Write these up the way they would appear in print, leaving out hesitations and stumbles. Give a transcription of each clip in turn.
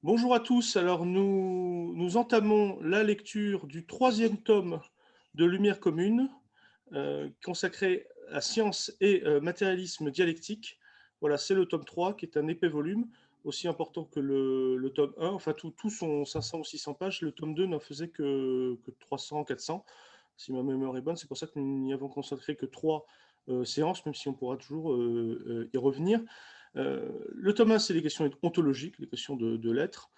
Bonjour à tous. Alors nous entamons la lecture du troisième tome de Lumière commune, consacré à science et matérialisme dialectique. Voilà, c'est le tome 3 qui est un épais volume, aussi important que le tome 1. Enfin, tout sont 500 ou 600 pages. Le tome 2 n'en faisait que 300, 400, si ma mémoire est bonne. C'est pour ça que nous n'y avons consacré que 3 séances, même si on pourra toujours y revenir. Le tome 1, c'est les questions ontologiques, les questions de l'être,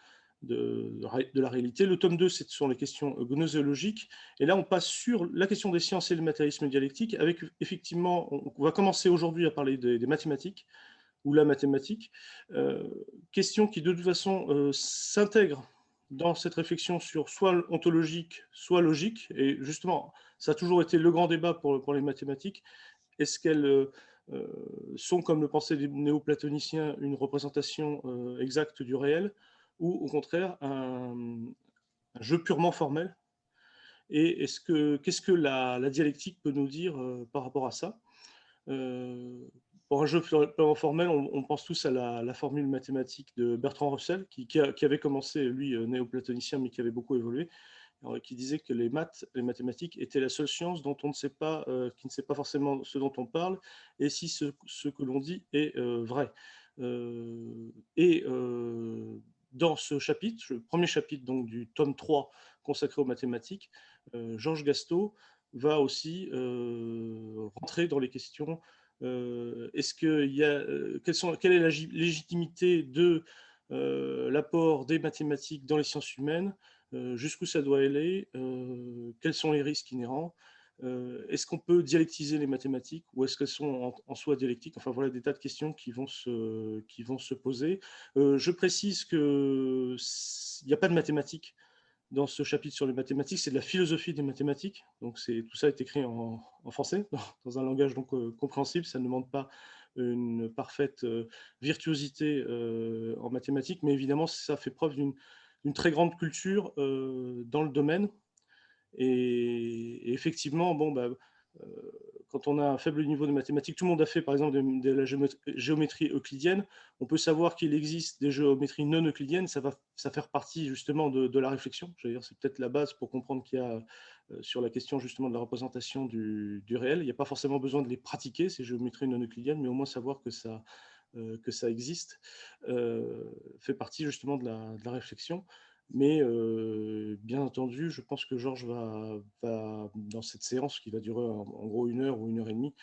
de la réalité. Le tome 2, ce sont les questions gnoséologiques. Et là, on passe sur la question des sciences et le matérialisme dialectique, avec effectivement, on va commencer aujourd'hui à parler des mathématiques, ou la mathématique, question qui de toute façon s'intègre dans cette réflexion sur soit ontologique, soit logique. Et justement, ça a toujours été le grand débat pour les mathématiques. Est-ce qu'elles sont, comme le pensaient les néoplatoniciens, une représentation exacte du réel, ou au contraire un jeu purement formel? Et qu'est-ce que la dialectique peut nous dire par rapport à ça? Pour un jeu purement formel, on pense tous à la formule mathématique de Bertrand Russell, qui avait commencé, lui, néoplatonicien, mais qui avait beaucoup évolué, qui disait que les mathématiques étaient la seule science dont on ne sait pas, qui ne sait pas forcément ce dont on parle, et si ce que l'on dit est vrai. Et dans ce chapitre, le premier chapitre donc, du tome 3 consacré aux mathématiques, Georges Gastaud va aussi rentrer dans les questions. Est-ce qu'il y a, quelle est la légitimité de l'apport des mathématiques dans les sciences humaines, jusqu'où ça doit aller, quels sont les risques inhérents, est-ce qu'on peut dialectiser les mathématiques ou est-ce qu'elles sont en soi dialectiques? Enfin voilà des tas de questions qui vont se poser. Je précise qu'il n'y a pas de mathématiques dans ce chapitre sur les mathématiques, c'est de la philosophie des mathématiques. Donc tout ça est écrit en français, dans un langage donc compréhensible. Ça ne demande pas une parfaite virtuosité en mathématiques, mais évidemment, ça fait preuve d'une très grande culture dans le domaine. Et effectivement, bon, bah, quand on a un faible niveau de mathématiques, tout le monde a fait par exemple de la géométrie euclidienne, on peut savoir qu'il existe des géométries non euclidiennes, ça fait partie justement de la réflexion. Je veux dire, c'est peut-être la base pour comprendre qu'il y a sur la question justement de la représentation du réel. Il n'y a pas forcément besoin de les pratiquer, ces géométries non euclidiennes, mais au moins savoir que ça existe, fait partie justement de la réflexion. Mais bien entendu, je pense que Georges va, dans cette séance qui va durer en gros 1 heure ou 1 heure et demie,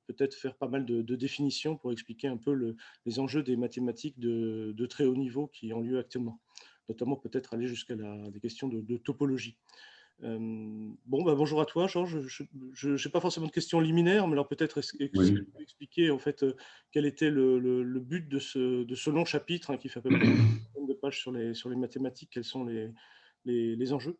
peut-être faire pas mal de définitions pour expliquer un peu les enjeux des mathématiques de très haut niveau qui ont lieu actuellement, notamment peut-être aller jusqu'à des questions de topologie. Bon, bah, bonjour à toi, Georges. Je n'ai pas forcément de questions liminaires, mais alors peut-être si tu Oui. peux expliquer en fait quel était le but de ce long chapitre, hein, qui fait à peu près une de pages sur les mathématiques, quels sont les enjeux?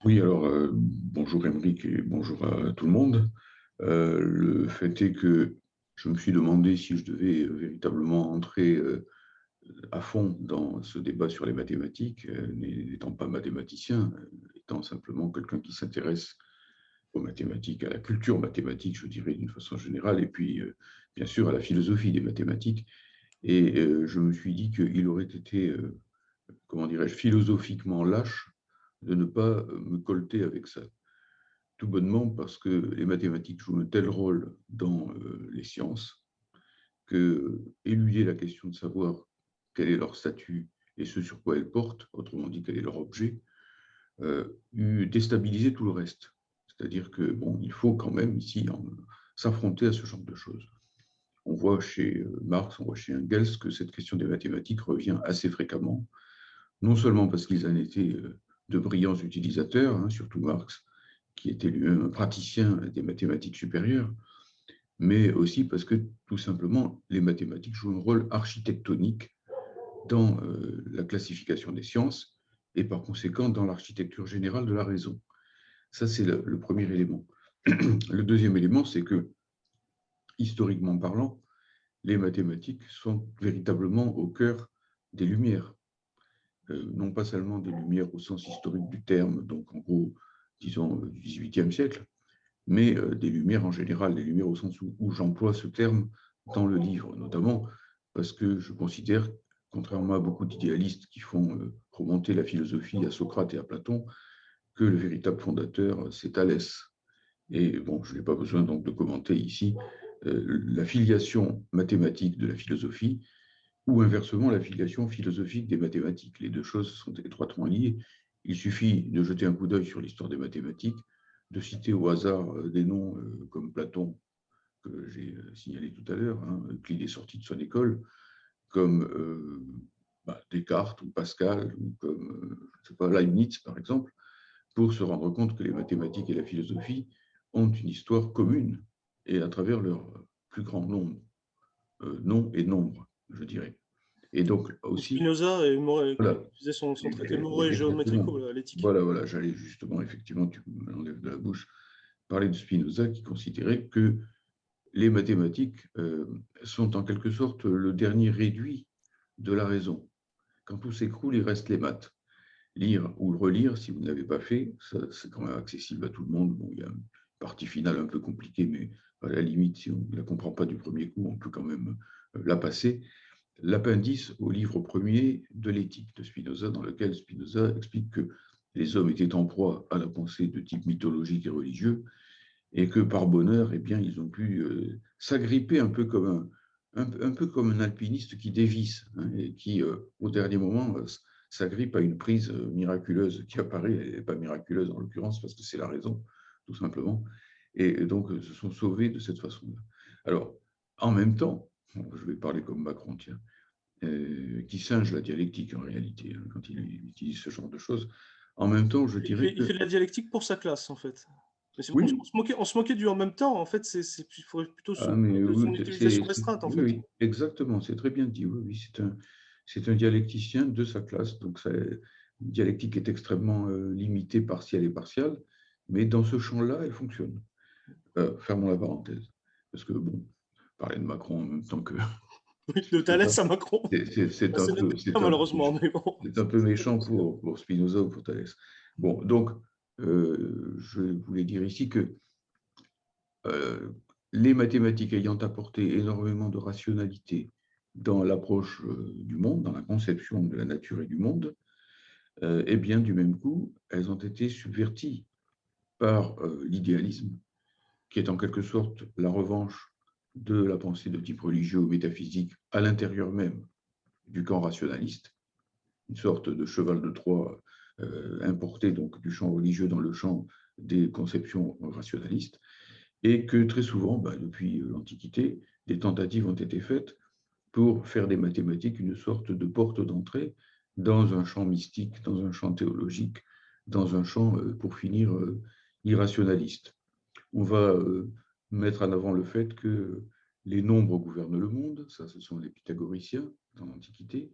Oui, alors bonjour Émeric et bonjour à tout le monde. Le fait est que je me suis demandé si je devais véritablement entrer à fond dans ce débat sur les mathématiques, n'étant pas mathématicien, étant simplement quelqu'un qui s'intéresse aux mathématiques, à la culture mathématique, je dirais d'une façon générale, et puis bien sûr à la philosophie des mathématiques. Et je me suis dit qu'il aurait été, comment dirais-je, philosophiquement lâche de ne pas me colter avec ça. Tout bonnement parce que les mathématiques jouent un tel rôle dans les sciences que éluder la question de savoir quel est leur statut et ce sur quoi elles portent, autrement dit quel est leur objet, eût déstabilisé tout le reste. C'est-à-dire que bon, il faut quand même ici s'affronter à ce genre de choses. On voit chez Marx, on voit chez Engels que cette question des mathématiques revient assez fréquemment, non seulement parce qu'ils en étaient de brillants utilisateurs, hein, surtout Marx, qui était lui-même un praticien des mathématiques supérieures, mais aussi parce que tout simplement les mathématiques jouent un rôle architectonique dans la classification des sciences et par conséquent dans l'architecture générale de la raison. Ça, c'est le premier élément. Le deuxième élément, c'est que, historiquement parlant, les mathématiques sont véritablement au cœur des Lumières. Non pas seulement des Lumières au sens historique du terme, donc en gros, disons, du XVIIIe siècle, mais des Lumières en général, des Lumières au sens où j'emploie ce terme dans le livre, notamment parce que je considère contrairement à beaucoup d'idéalistes qui font remonter la philosophie à Socrate et à Platon, que le véritable fondateur, c'est Thalès. Et bon, je n'ai pas besoin donc de commenter ici la filiation mathématique de la philosophie ou inversement la filiation philosophique des mathématiques. Les deux choses sont étroitement liées. Il suffit de jeter un coup d'œil sur l'histoire des mathématiques, de citer au hasard des noms comme Platon, que j'ai signalé tout à l'heure, hein, qu'il est sorti de son école, comme Descartes ou Pascal, ou comme je sais pas, Leibniz, par exemple, pour se rendre compte que les mathématiques et la philosophie ont une histoire commune, et à travers leur plus grand nombre, nom et nombre, je dirais. Et donc aussi, Spinoza voilà, qui faisait son traité moraux et exactement. géométrico à l'éthique. Voilà, j'allais justement, effectivement, tu me l'enlèves de la bouche, parler de Spinoza qui considérait que les mathématiques sont en quelque sorte le dernier réduit de la raison. Quand tout s'écroule, il reste les maths. Lire ou relire, si vous ne l'avez pas fait, c'est quand même accessible à tout le monde. Bon, il y a une partie finale un peu compliquée, mais à la limite, si on ne la comprend pas du premier coup, on peut quand même la passer. L'appendice au livre premier de l'éthique de Spinoza, dans lequel Spinoza explique que les hommes étaient en proie à la pensée de type mythologique et religieux, et que par bonheur, eh bien, ils ont pu s'agripper un peu comme un peu comme un alpiniste qui dévisse, hein, et qui, au dernier moment, s'agrippe à une prise miraculeuse qui apparaît, elle n'est pas miraculeuse en l'occurrence, parce que c'est la raison, tout simplement, et donc se sont sauvés de cette façon-là. Alors, en même temps, je vais parler comme Macron, tiens, qui singe la dialectique en réalité, hein, quand il utilise ce genre de choses. En même temps, je dirais Il fait que... de la dialectique pour sa classe, en fait. Mais Oui, on se moquait du en même temps, en fait, il faudrait plutôt se ah, moquer mais de son oui, utilisation restreinte, en oui, fait. oui, exactement, c'est très bien dit. Oui, oui, c'est un dialecticien de sa classe. Donc, une dialectique est extrêmement limitée, partielle et partiale, mais dans ce champ-là, elle fonctionne. Fermons la parenthèse. Parce que, bon, parler de Macron en même temps que Oui, de Spinoza, Thalès à Macron. c'est Bah, un ça n'était peu, pas, malheureusement, mais bon. c'est un peu méchant pour Spinoza ou pour Thalès. Bon, donc, je voulais dire ici que euh, les mathématiques ayant apporté énormément de rationalité dans l'approche du monde, dans la conception de la nature et du monde, eh bien, du même coup, elles ont été subverties par l'idéalisme, qui est en quelque sorte la revanche de la pensée de type religieux ou métaphysique à l'intérieur même du camp rationaliste, une sorte de cheval de Troie importé donc du champ religieux dans le champ des conceptions rationalistes, et que très souvent, depuis l'Antiquité, des tentatives ont été faites pour faire des mathématiques une sorte de porte d'entrée dans un champ mystique, dans un champ théologique, dans un champ, pour finir, irrationaliste. On va mettre en avant le fait que les nombres gouvernent le monde, ça ce sont les pythagoriciens dans l'Antiquité.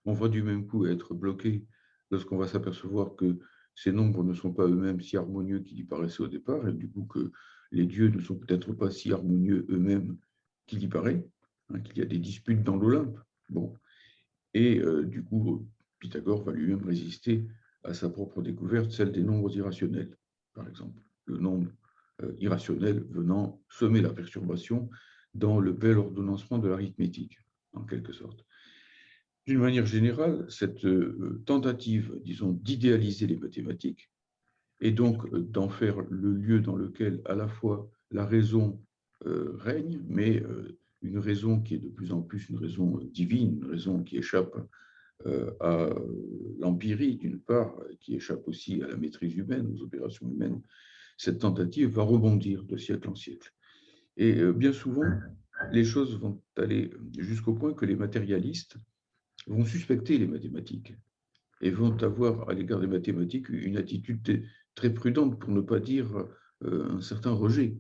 On va du même coup être bloqué lorsqu'on va s'apercevoir que ces nombres ne sont pas eux-mêmes si harmonieux qu'il y paraissait au départ, et du coup que les dieux ne sont peut-être pas si harmonieux eux-mêmes qu'il y paraît, hein, qu'il y a des disputes dans l'Olympe. Bon. Et du coup, Pythagore va lui-même résister à sa propre découverte, celle des nombres irrationnels, par exemple. Le nombre irrationnel venant semer la perturbation dans le bel ordonnancement de l'arithmétique, en quelque sorte. D'une manière générale, cette tentative, disons, d'idéaliser les mathématiques et donc d'en faire le lieu dans lequel à la fois la raison règne, mais une raison qui est de plus en plus une raison divine, une raison qui échappe à l'empirie d'une part, qui échappe aussi à la maîtrise humaine, aux opérations humaines, cette tentative va rebondir de siècle en siècle. Et bien souvent, les choses vont aller jusqu'au point que les matérialistes vont suspecter les mathématiques et vont avoir à l'égard des mathématiques une attitude très prudente, pour ne pas dire un certain rejet.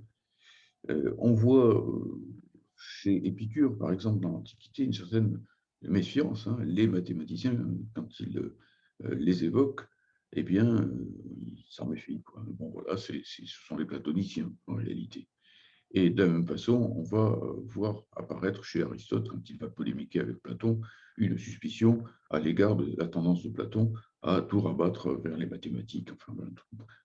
On voit chez Épicure, par exemple, dans l'Antiquité, une certaine méfiance. Hein. Les mathématiciens, quand ils les évoquent, eh bien, ils s'en méfient. Quoi. Bon, voilà, ce sont les platoniciens, en réalité. Et de la même façon, on va voir apparaître chez Aristote, quand il va polémiquer avec Platon, une suspicion à l'égard de la tendance de Platon à tout rabattre vers les mathématiques. Enfin, voilà.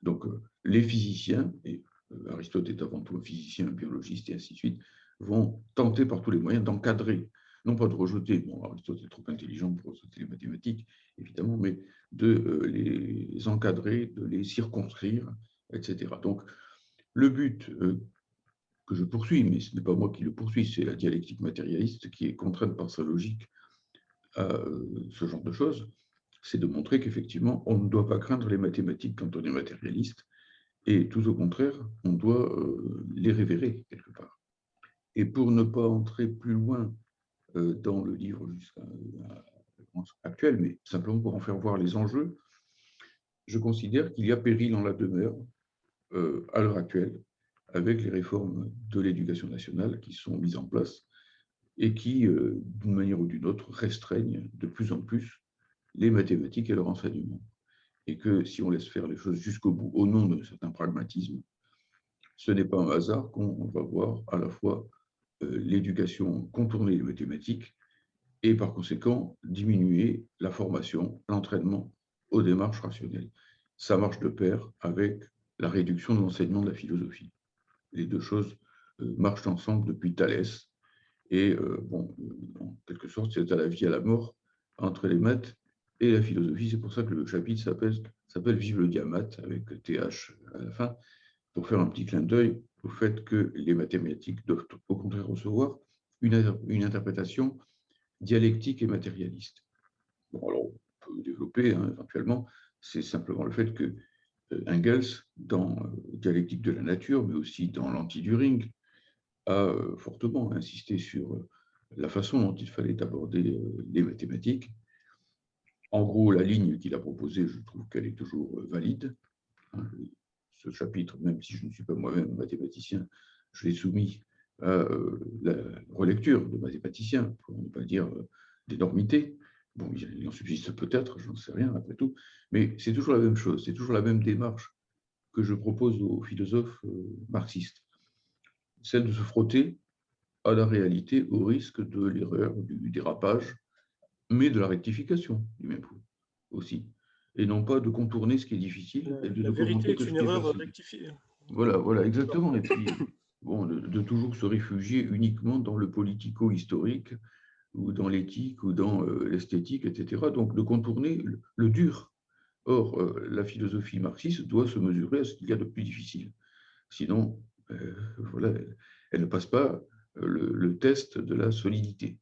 Donc, les physiciens, et Aristote est avant tout un physicien, un biologiste, et ainsi de suite, vont tenter par tous les moyens d'encadrer non pas de rejeter, bon, Aristote est trop intelligent pour rejeter les mathématiques, évidemment, mais de les encadrer, de les circonscrire, etc. Donc, le but que je poursuis, mais ce n'est pas moi qui le poursuis, c'est la dialectique matérialiste qui est contrainte par sa logique à ce genre de choses, c'est de montrer qu'effectivement, on ne doit pas craindre les mathématiques quand on est matérialiste, et tout au contraire, on doit les révérer quelque part. Et pour ne pas entrer plus loin dans le livre jusqu'à actuel, mais simplement pour en faire voir les enjeux, je considère qu'il y a péril en la demeure à l'heure actuelle avec les réformes de l'éducation nationale qui sont mises en place et qui, d'une manière ou d'une autre, restreignent de plus en plus les mathématiques et leur enseignement. Et que si on laisse faire les choses jusqu'au bout, au nom de certains pragmatismes, ce n'est pas un hasard qu'on va voir à la fois l'éducation contourner les mathématiques et par conséquent diminuer la formation, l'entraînement aux démarches rationnelles. Ça marche de pair avec la réduction de l'enseignement de la philosophie. Les deux choses marchent ensemble depuis Thalès. Et en quelque sorte, c'est à la vie, à la mort entre les maths et la philosophie. C'est pour ça que le chapitre s'appelle Vive le diamate, avec TH à la fin, pour faire un petit clin d'œil au fait que les mathématiques doivent au contraire recevoir une interprétation dialectique et matérialiste. Bon, alors, on peut développer éventuellement, c'est simplement le fait que Engels, dans Dialectique de la nature, mais aussi dans l'Anti-Düring, a fortement insisté sur la façon dont il fallait aborder les mathématiques. En gros, la ligne qu'il a proposée, je trouve qu'elle est toujours valide. Ce chapitre, même si je ne suis pas moi-même mathématicien, je l'ai soumis à la relecture de mathématiciens, pour ne pas dire d'énormité. Bon, il en subsiste peut-être, j'en sais rien après tout, mais c'est toujours la même chose, c'est toujours la même démarche que je propose aux philosophes marxistes, celle de se frotter à la réalité au risque de l'erreur, du dérapage, mais de la rectification du même coup aussi. Et non pas de contourner ce qui est difficile et de La ne vérité commenter est que ce une qui est erreur facile. rectifiée. Voilà, exactement. Et puis, bon, de toujours se réfugier uniquement dans le politico-historique ou dans l'éthique ou dans l'esthétique, etc. Donc, de contourner le dur. Or, la philosophie marxiste doit se mesurer à ce qu'il y a de plus difficile. Sinon, voilà, elle ne passe pas le test de la solidité,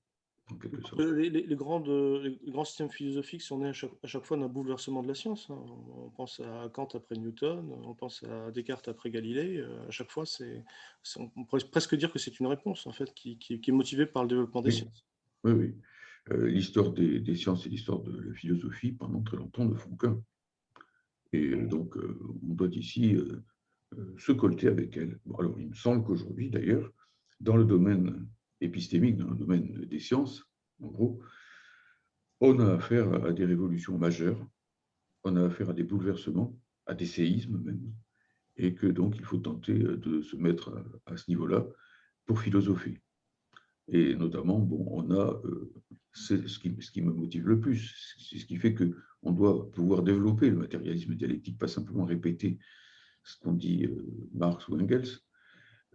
en quelque sorte. Les grands systèmes philosophiques sont nés à chaque fois d'un bouleversement de la science. On pense à Kant après Newton, on pense à Descartes après Galilée. À chaque fois, on pourrait presque dire que c'est une réponse en fait, qui est motivée par le développement des Oui, sciences. oui. L'histoire des sciences et l'histoire de la philosophie, pendant très longtemps, ne font qu'un. Et donc, on doit ici se colter avec elle. Bon, alors, il me semble qu'aujourd'hui, d'ailleurs, dans le domaine épistémique, dans le domaine des sciences, en gros, on a affaire à des révolutions majeures, on a affaire à des bouleversements, à des séismes même, et que donc il faut tenter de se mettre à ce niveau-là pour philosopher. Et notamment, bon, on a, c'est ce qui me motive le plus, c'est ce qui fait qu'on doit pouvoir développer le matérialisme dialectique, pas simplement répéter ce qu'ont dit Marx ou Engels.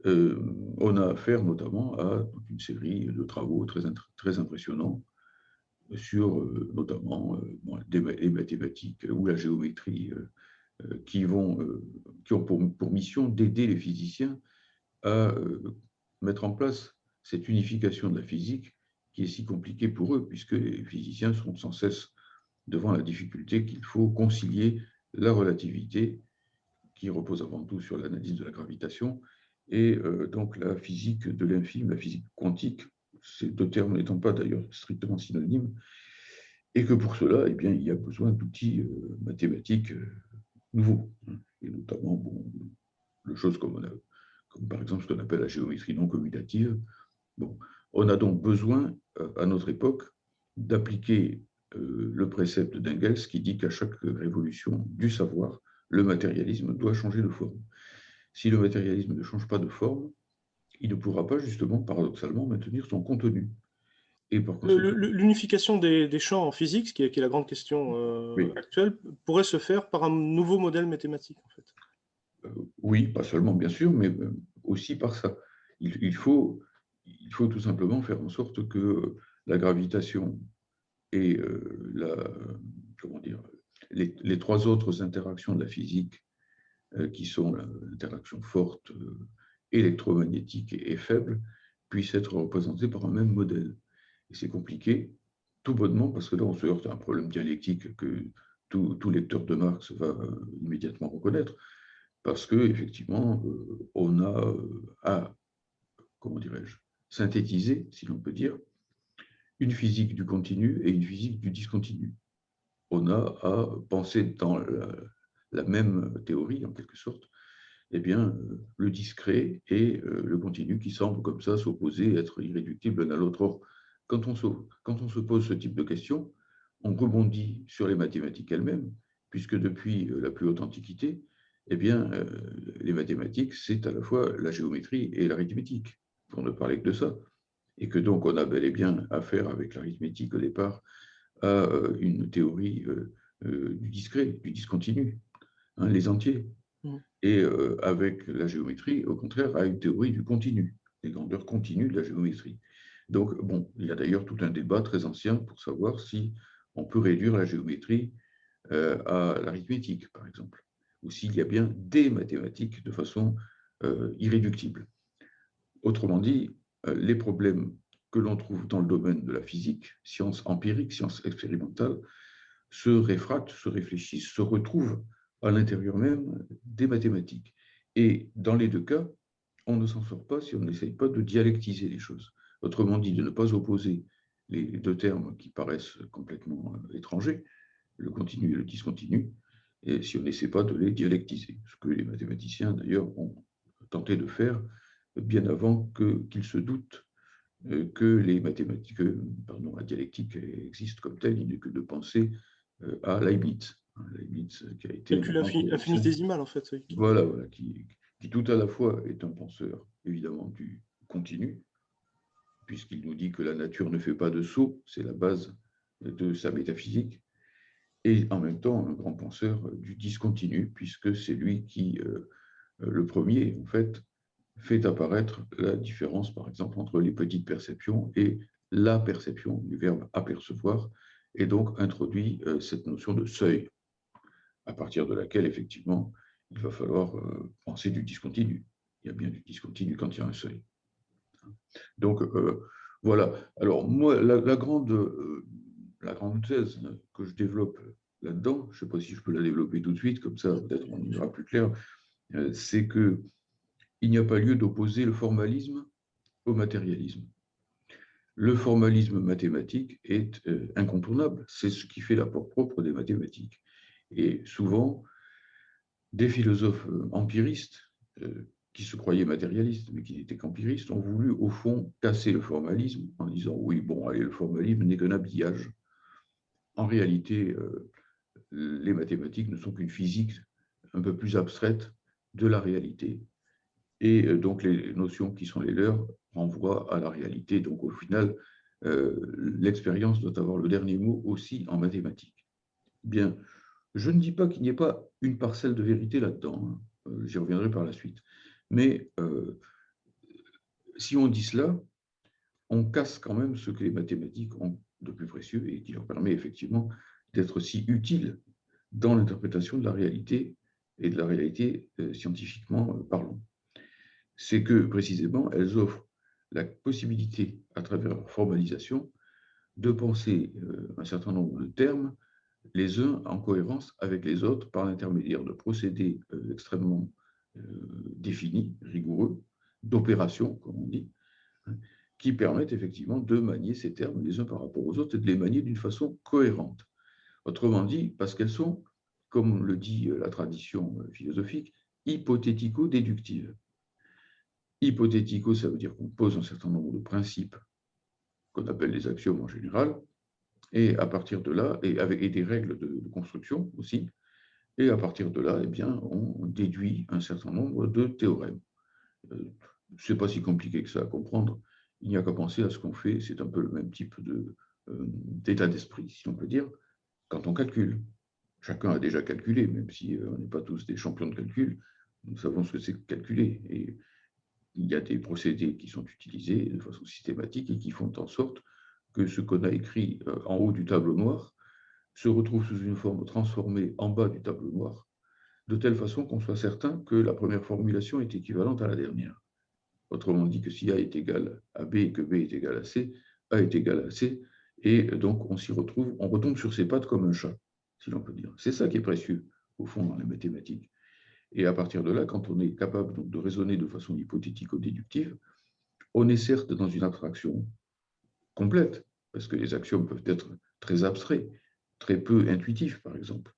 On a affaire notamment à toute une série de travaux très impressionnants sur notamment les mathématiques ou la géométrie qui ont pour mission d'aider les physiciens à mettre en place cette unification de la physique qui est si compliquée pour eux, puisque les physiciens sont sans cesse devant la difficulté qu'il faut concilier la relativité, qui repose avant tout sur l'analyse de la gravitation, et donc la physique de l'infime, la physique quantique, ces deux termes n'étant pas d'ailleurs strictement synonymes, et que pour cela, eh bien, il y a besoin d'outils mathématiques nouveaux, et notamment de choses comme par exemple ce qu'on appelle la géométrie non commutative. Bon, on a donc besoin, à notre époque, d'appliquer le précepte d'Engels qui dit qu'à chaque révolution du savoir, le matérialisme doit changer de forme. Si le matérialisme ne change pas de forme, il ne pourra pas justement, paradoxalement, maintenir son contenu. Et par conséquent, L'unification des champs en physique, qui est la grande question oui, actuelle, pourrait se faire par un nouveau modèle mathématique, en fait. oui, pas seulement bien sûr, mais aussi par ça. Il faut tout simplement faire en sorte que la gravitation et comment dire, les trois autres interactions de la physique, qui sont l'interaction forte, électromagnétique et faible, puissent être représentées par un même modèle. Et c'est compliqué, tout bonnement, parce que là, on se heurte à un problème dialectique que tout lecteur de Marx va immédiatement reconnaître, parce qu'effectivement, on a à, comment dirais-je, synthétiser, si l'on peut dire, une physique du continu et une physique du discontinu. On a à penser dans la même théorie, en quelque sorte, eh bien, le discret et le continu qui semblent comme ça s'opposer, être irréductibles l'un à l'autre. Or, quand on se pose ce type de questions, on rebondit sur les mathématiques elles-mêmes, puisque depuis la plus haute antiquité, eh bien, les mathématiques, c'est à la fois la géométrie et l'arithmétique, pour ne parler que de ça. Et que donc, on a bel et bien affaire avec l'arithmétique au départ à une théorie du discret, du discontinu, hein, les entiers. Et avec la géométrie, au contraire, à une théorie du continu, des grandeurs continues de la géométrie. Donc, bon, il y a d'ailleurs tout un débat très ancien pour savoir si on peut réduire la géométrie à l'arithmétique, par exemple, ou s'il y a bien des mathématiques de façon irréductible. Autrement dit, les problèmes que l'on trouve dans le domaine de la physique, science empirique, science expérimentale, se réfractent, se réfléchissent, se retrouvent à l'intérieur même des mathématiques. Et dans les deux cas, on ne s'en sort pas si on n'essaye pas de dialectiser les choses. Autrement dit, de ne pas opposer les deux termes qui paraissent complètement étrangers, le continu et le discontinu, et si on n'essaie pas de les dialectiser, ce que les mathématiciens d'ailleurs ont tenté de faire bien avant qu'ils se doutent que les mathématiques, la dialectique existe comme telle, il n'est que de penser à Leibniz. Leibniz qui a été un Calcul grand théoricien, infinitésimal, en fait. Oui. voilà, qui tout à la fois est un penseur, évidemment, du continu, puisqu'il nous dit que la nature ne fait pas de saut, c'est la base de sa métaphysique, et en même temps un grand penseur du discontinu, puisque c'est lui qui, le premier, en fait apparaître la différence, par exemple, entre les petites perceptions et la perception du verbe apercevoir, et donc introduit cette notion de seuil, à partir de laquelle, effectivement, il va falloir penser du discontinu. Il y a bien du discontinu quand il y a un seuil. Donc, voilà. Alors, moi, la grande thèse que je développe là-dedans, je ne sais pas si je peux la développer tout de suite, comme ça, peut-être on y verra plus clair, c'est que il n'y a pas lieu d'opposer le formalisme au matérialisme. Le formalisme mathématique est incontournable, c'est ce qui fait l'apport propre des mathématiques. Et souvent, des philosophes empiristes, qui se croyaient matérialistes, mais qui n'étaient qu'empiristes, ont voulu, au fond, casser le formalisme en disant « oui, bon, allez, le formalisme n'est qu'un habillage ». En réalité, les mathématiques ne sont qu'une physique un peu plus abstraite de la réalité. Et donc, les notions qui sont les leurs renvoient à la réalité. Donc, au final, l'expérience doit avoir le dernier mot aussi en mathématiques. Bien, je ne dis pas qu'il n'y ait pas une parcelle de vérité là-dedans, hein. J'y reviendrai par la suite. Mais si on dit cela, on casse quand même ce que les mathématiques ont de plus précieux et qui leur permet effectivement d'être si utiles dans l'interprétation de la réalité et de la réalité scientifiquement parlant. C'est que précisément, elles offrent la possibilité, à travers leur formalisation, de penser un certain nombre de termes, les uns en cohérence avec les autres, par l'intermédiaire de procédés extrêmement définis, rigoureux, d'opérations, comme on dit, hein, qui permettent effectivement de manier ces termes les uns par rapport aux autres et de les manier d'une façon cohérente. Autrement dit, parce qu'elles sont, comme le dit la tradition philosophique, hypothético-déductives. Hypothético, ça veut dire qu'on pose un certain nombre de principes qu'on appelle les axiomes en général, et à partir de là, et avec des règles de construction aussi, et à partir de là, eh bien, on déduit un certain nombre de théorèmes. Ce n'est pas si compliqué que ça à comprendre, il n'y a qu'à penser à ce qu'on fait, c'est un peu le même type d'état d'esprit, si on peut dire, quand on calcule. Chacun a déjà calculé, même si on n'est pas tous des champions de calcul, nous savons ce que c'est que calculer. Et il y a des procédés qui sont utilisés de façon systématique et qui font en sorte que ce qu'on a écrit en haut du tableau noir se retrouve sous une forme transformée en bas du tableau noir, de telle façon qu'on soit certain que la première formulation est équivalente à la dernière. Autrement dit, que si A est égal à B et que B est égal à C, A est égal à C, et donc on s'y retrouve, on retombe sur ses pattes comme un chat, si l'on peut dire. C'est ça qui est précieux, au fond, dans les mathématiques. Et à partir de là, quand on est capable donc, de raisonner de façon hypothético-déductive, on est certes dans une abstraction complète, parce que les axiomes peuvent être très abstraits, très peu intuitifs, par exemple.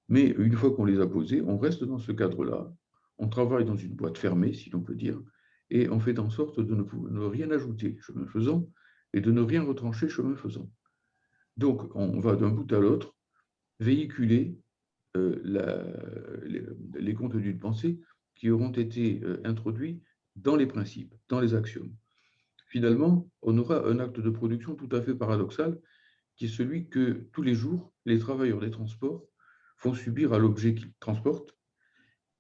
Mais une fois qu'on les a posés, on reste dans ce cadre-là, on travaille dans une boîte fermée, si l'on peut dire, et on fait en sorte de ne rien ajouter, chemin faisant, et de ne rien retrancher, chemin faisant. Donc, on va d'un bout à l'autre véhiculer les contenus de pensée qui auront été introduits dans les principes, dans les axiomes. Finalement, on aura un acte de production tout à fait paradoxal, qui est celui que tous les jours, les travailleurs des transports font subir à l'objet qu'ils transportent,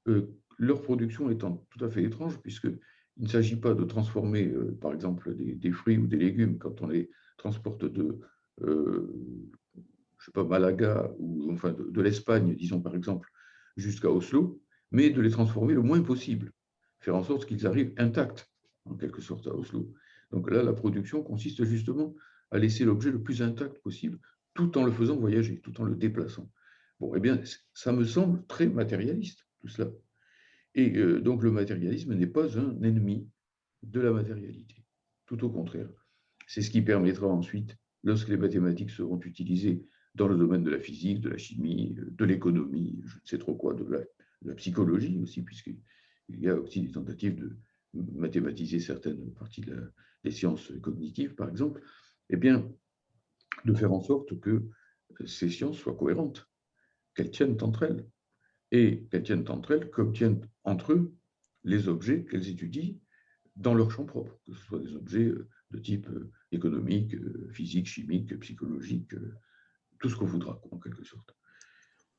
leur production étant tout à fait étrange, puisqu'il ne s'agit pas de transformer, par exemple, des fruits ou des légumes quand on les transporte de, je sais pas, Malaga ou enfin de l'Espagne, disons par exemple, jusqu'à Oslo, mais de les transformer le moins possible, faire en sorte qu'ils arrivent intacts, en quelque sorte, à Oslo. Donc là, la production consiste justement à laisser l'objet le plus intact possible, tout en le faisant voyager, tout en le déplaçant. Bon, eh bien, ça me semble très matérialiste, tout cela. Et donc, le matérialisme n'est pas un ennemi de la matérialité. Tout au contraire. C'est ce qui permettra ensuite, lorsque les mathématiques seront utilisées dans le domaine de la physique, de la chimie, de l'économie, je ne sais trop quoi, de la psychologie aussi, puisqu'il y a aussi des tentatives de mathématiser certaines parties des sciences cognitives, par exemple, eh bien, de faire en sorte que ces sciences soient cohérentes, qu'elles tiennent entre elles, et qu'elles tiennent entre elles comme tiennent entre eux les objets qu'elles étudient dans leur champ propre, que ce soit des objets de type économique, physique, chimique, psychologique, tout ce qu'on voudra, en quelque sorte.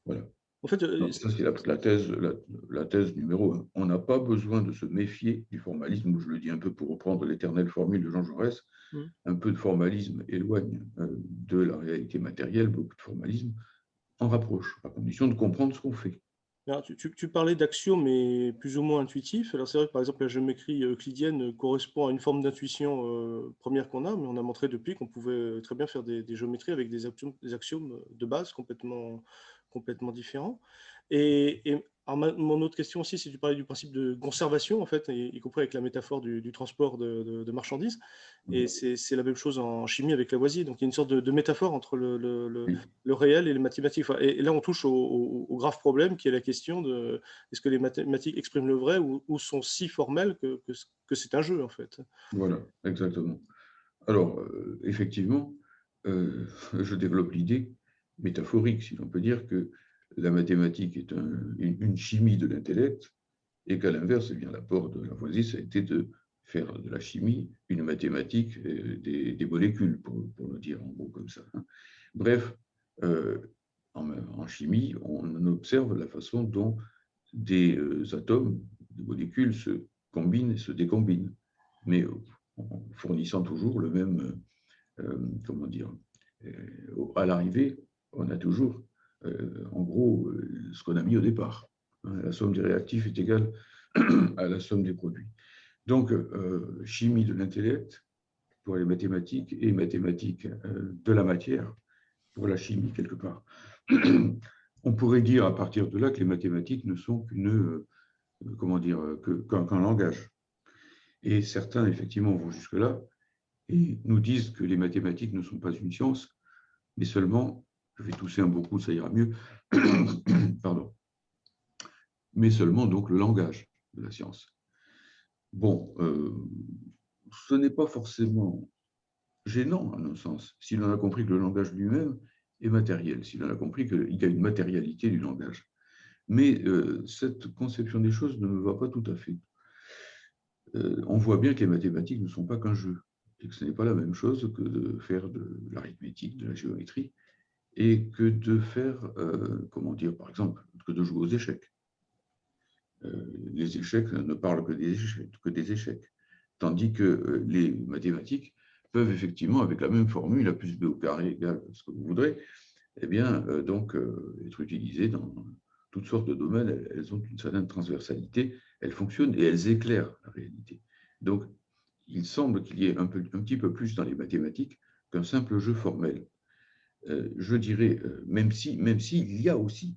Voilà. En fait, Donc, ça, c'est la thèse numéro 1. On n'a pas besoin de se méfier du formalisme, où je le dis un peu pour reprendre l'éternelle formule de Jean Jaurès, un peu de formalisme éloigne de la réalité matérielle, beaucoup de formalisme en rapproche, à condition de comprendre ce qu'on fait. alors, tu parlais d'axiomes, mais plus ou moins intuitifs. Alors c'est vrai que par exemple la géométrie euclidienne correspond à une forme d'intuition première qu'on a, mais on a montré depuis qu'on pouvait très bien faire des géométries avec des axiomes de base complètement différents. Et alors, mon autre question aussi, c'est tu parlais du principe de conservation, en fait, y compris avec la métaphore du transport de marchandises. Et c'est la même chose en chimie avec Lavoisier. Donc il y a une sorte de métaphore entre Oui. le réel et les mathématiques. Enfin, et là, on touche au grave problème qui est la question de est-ce que les mathématiques expriment le vrai ou sont si formelles que c'est un jeu, en fait. Voilà, exactement. Alors, effectivement, je développe l'idée métaphorique, si l'on peut dire, que la mathématique est une chimie de l'intellect, et qu'à l'inverse, eh bien, l'apport de Lavoisier, ça a été de faire de la chimie une mathématique des molécules, pour le dire en gros comme ça. Hein. Bref, euh, en chimie, on observe la façon dont des atomes, des molécules se combinent et se décombinent, mais en fournissant toujours le même, comment dire, à l'arrivée, on a toujours, en gros, ce qu'on a mis au départ. Hein, la somme des réactifs est égale à la somme des produits. Donc, chimie de l'intellect pour les mathématiques et mathématiques de la matière pour la chimie, quelque part. On pourrait dire à partir de là que les mathématiques ne sont comment dire, qu'un langage. Et certains, effectivement, vont jusque-là et nous disent que les mathématiques ne sont pas une science, mais seulement, je vais tousser un beau coup, ça ira mieux, pardon, mais seulement donc le langage de la science. Bon, ce n'est pas forcément gênant, à mon sens, si l'on a compris que le langage lui-même est matériel, si l'on a compris qu'il y a une matérialité du langage. Mais cette conception des choses ne me va pas tout à fait. On voit bien que les mathématiques ne sont pas qu'un jeu, et que ce n'est pas la même chose que de faire de l'arithmétique, de la géométrie, et que de faire, comment dire, par exemple, que de jouer aux échecs. Les échecs ne parlent que des échecs, tandis que les mathématiques peuvent effectivement, avec la même formule, A plus B au carré égale ce que vous voudrez, eh bien, être utilisées dans toutes sortes de domaines. Elles ont une certaine transversalité, elles fonctionnent et elles éclairent la réalité. Donc, il semble qu'il y ait un petit peu plus dans les mathématiques qu'un simple jeu formel. Je dirais, même si il y a aussi,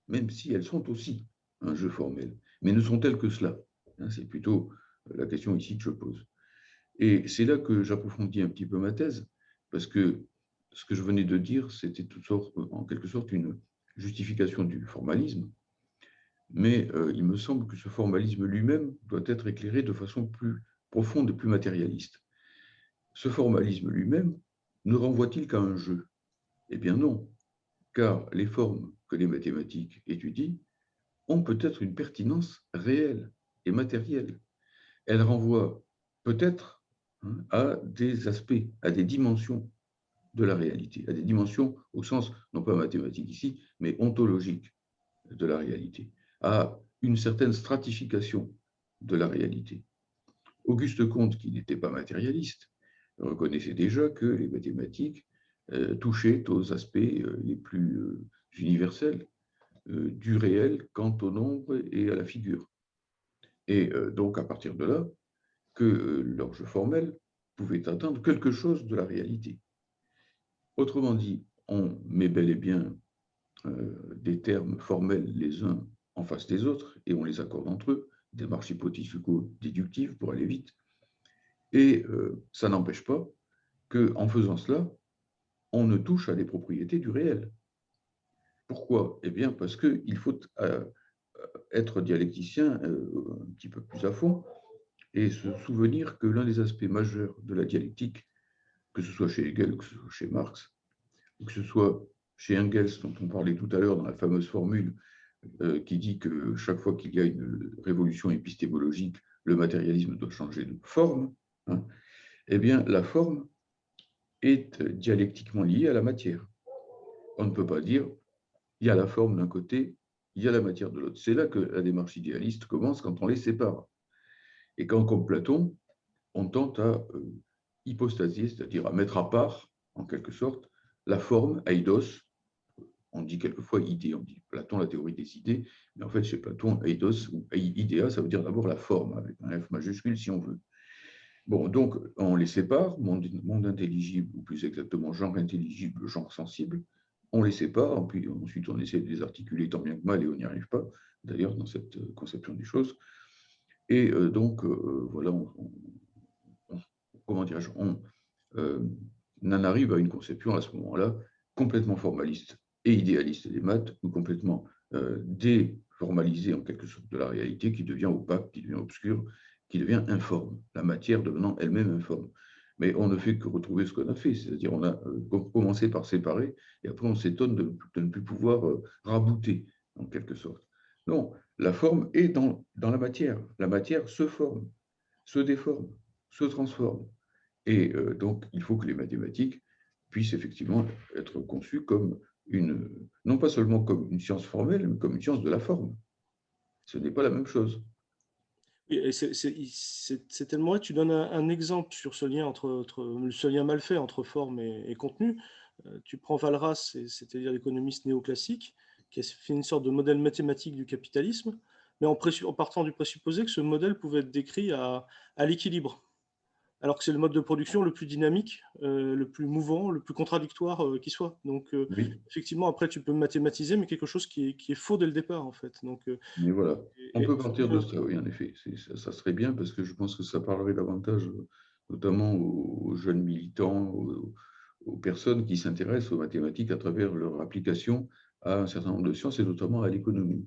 même si elles sont aussi un jeu formel, mais ne sont-elles que cela? C'est plutôt la question ici que je pose. Et c'est là que j'approfondis un petit peu ma thèse, parce que ce que je venais de dire, c'était en quelque sorte une justification du formalisme, mais il me semble que ce formalisme lui-même doit être éclairé de façon plus profonde et plus matérialiste. Ce formalisme lui-même ne renvoie-t-il qu'à un jeu? Eh bien non, car les formes que les mathématiques étudient ont peut-être une pertinence réelle et matérielle. Elles renvoient peut-être à des aspects, à des dimensions de la réalité, à des dimensions au sens, non pas mathématique ici, mais ontologique de la réalité, à une certaine stratification de la réalité. Auguste Comte, qui n'était pas matérialiste, reconnaissait déjà que les mathématiques touchaient aux aspects les plus universels du réel quant au nombre et à la figure. Et donc, à partir de là, que leur jeu formel pouvait atteindre quelque chose de la réalité. Autrement dit, on met bel et bien des termes formels les uns en face des autres et on les accorde entre eux, démarche hypothético-déductive pour aller vite. Et ça n'empêche pas qu'en faisant cela, on ne touche à des propriétés du réel. Pourquoi? Eh bien, parce qu'il faut être dialecticien un petit peu plus à fond et se souvenir que l'un des aspects majeurs de la dialectique, que ce soit chez Hegel, que ce soit chez Marx, que ce soit chez Engels, dont on parlait tout à l'heure dans la fameuse formule qui dit que chaque fois qu'il y a une révolution épistémologique, le matérialisme doit changer de forme, eh bien, la forme est dialectiquement liée à la matière. On ne peut pas dire il y a la forme d'un côté, il y a la matière de l'autre. C'est là que la démarche idéaliste commence, quand on les sépare. Et quand, comme Platon, on tente à hypostasier, c'est-à-dire à mettre à part, en quelque sorte, la forme, eidos, on dit quelquefois idée, on dit Platon, la théorie des idées, mais en fait, chez Platon, eidos ou idea, ça veut dire d'abord la forme, avec un F majuscule si on veut. Bon, donc, on les sépare, monde intelligible, ou plus exactement genre intelligible, genre sensible, on les sépare, puis ensuite on essaie de les articuler tant bien que mal et on n'y arrive pas, d'ailleurs, dans cette conception des choses. Et donc, voilà, comment dirais-je, on en arrive à une conception à ce moment-là complètement formaliste et idéaliste des maths, ou complètement déformalisée en quelque sorte de la réalité, qui devient opaque, qui devient obscure, qui devient informe, la matière devenant elle-même informe. Mais on ne fait que retrouver ce qu'on a fait, c'est-à-dire on a commencé par séparer, et après on s'étonne de ne plus pouvoir rabouter, en quelque sorte. Non, la forme est dans la matière. La matière se forme, se déforme, se transforme. Et donc, il faut que les mathématiques puissent effectivement être conçues comme non pas seulement comme une science formelle, mais comme une science de la forme. Ce n'est pas la même chose. Et c'est tellement vrai. Tu donnes un exemple sur ce lien ce lien mal fait entre forme et contenu. Tu prends Walras, c'est-à-dire l'économiste néoclassique, qui a fait une sorte de modèle mathématique du capitalisme, mais en partant du présupposé que ce modèle pouvait être décrit à l'équilibre, alors que c'est le mode de production le plus dynamique, le plus mouvant, le plus contradictoire qui soit. Donc, Oui, effectivement, après, tu peux mathématiser, mais quelque chose qui est faux dès le départ, en fait. Donc, mais voilà. On peut faut partir de bien- ça, oui, en effet. Ça serait bien parce que je pense que ça parlerait davantage, notamment aux jeunes militants, aux personnes qui s'intéressent aux mathématiques à travers leur application à un certain nombre de sciences et notamment à l'économie.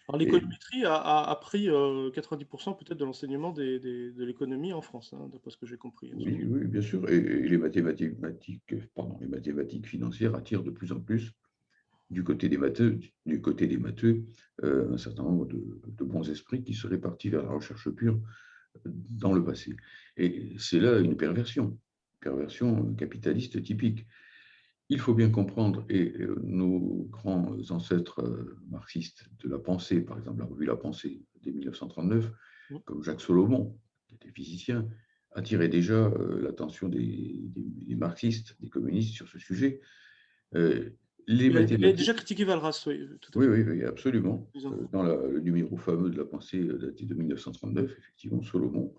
Alors, Et l'économétrie a pris 90% peut-être de l'enseignement de l'économie en France, hein, d'après ce que j'ai compris. oui, oui, bien sûr. Et les mathématiques financières attirent de plus en plus du côté des matheux, un certain nombre de bons esprits qui seraient partis vers la recherche pure dans le passé. Et c'est là une perversion capitaliste typique. Il faut bien comprendre, et nos grands ancêtres marxistes de la pensée, par exemple la revue La Pensée dès 1939, Mm. comme Jacques Solomon, qui était physicien, attirait déjà l'attention des marxistes, des communistes sur ce sujet. Les Il avait mathématiques, déjà critiqué Walras, oui, tout à oui, fait. oui, oui, absolument. Disons. Dans le numéro fameux de la pensée daté de 1939, effectivement, Solomon,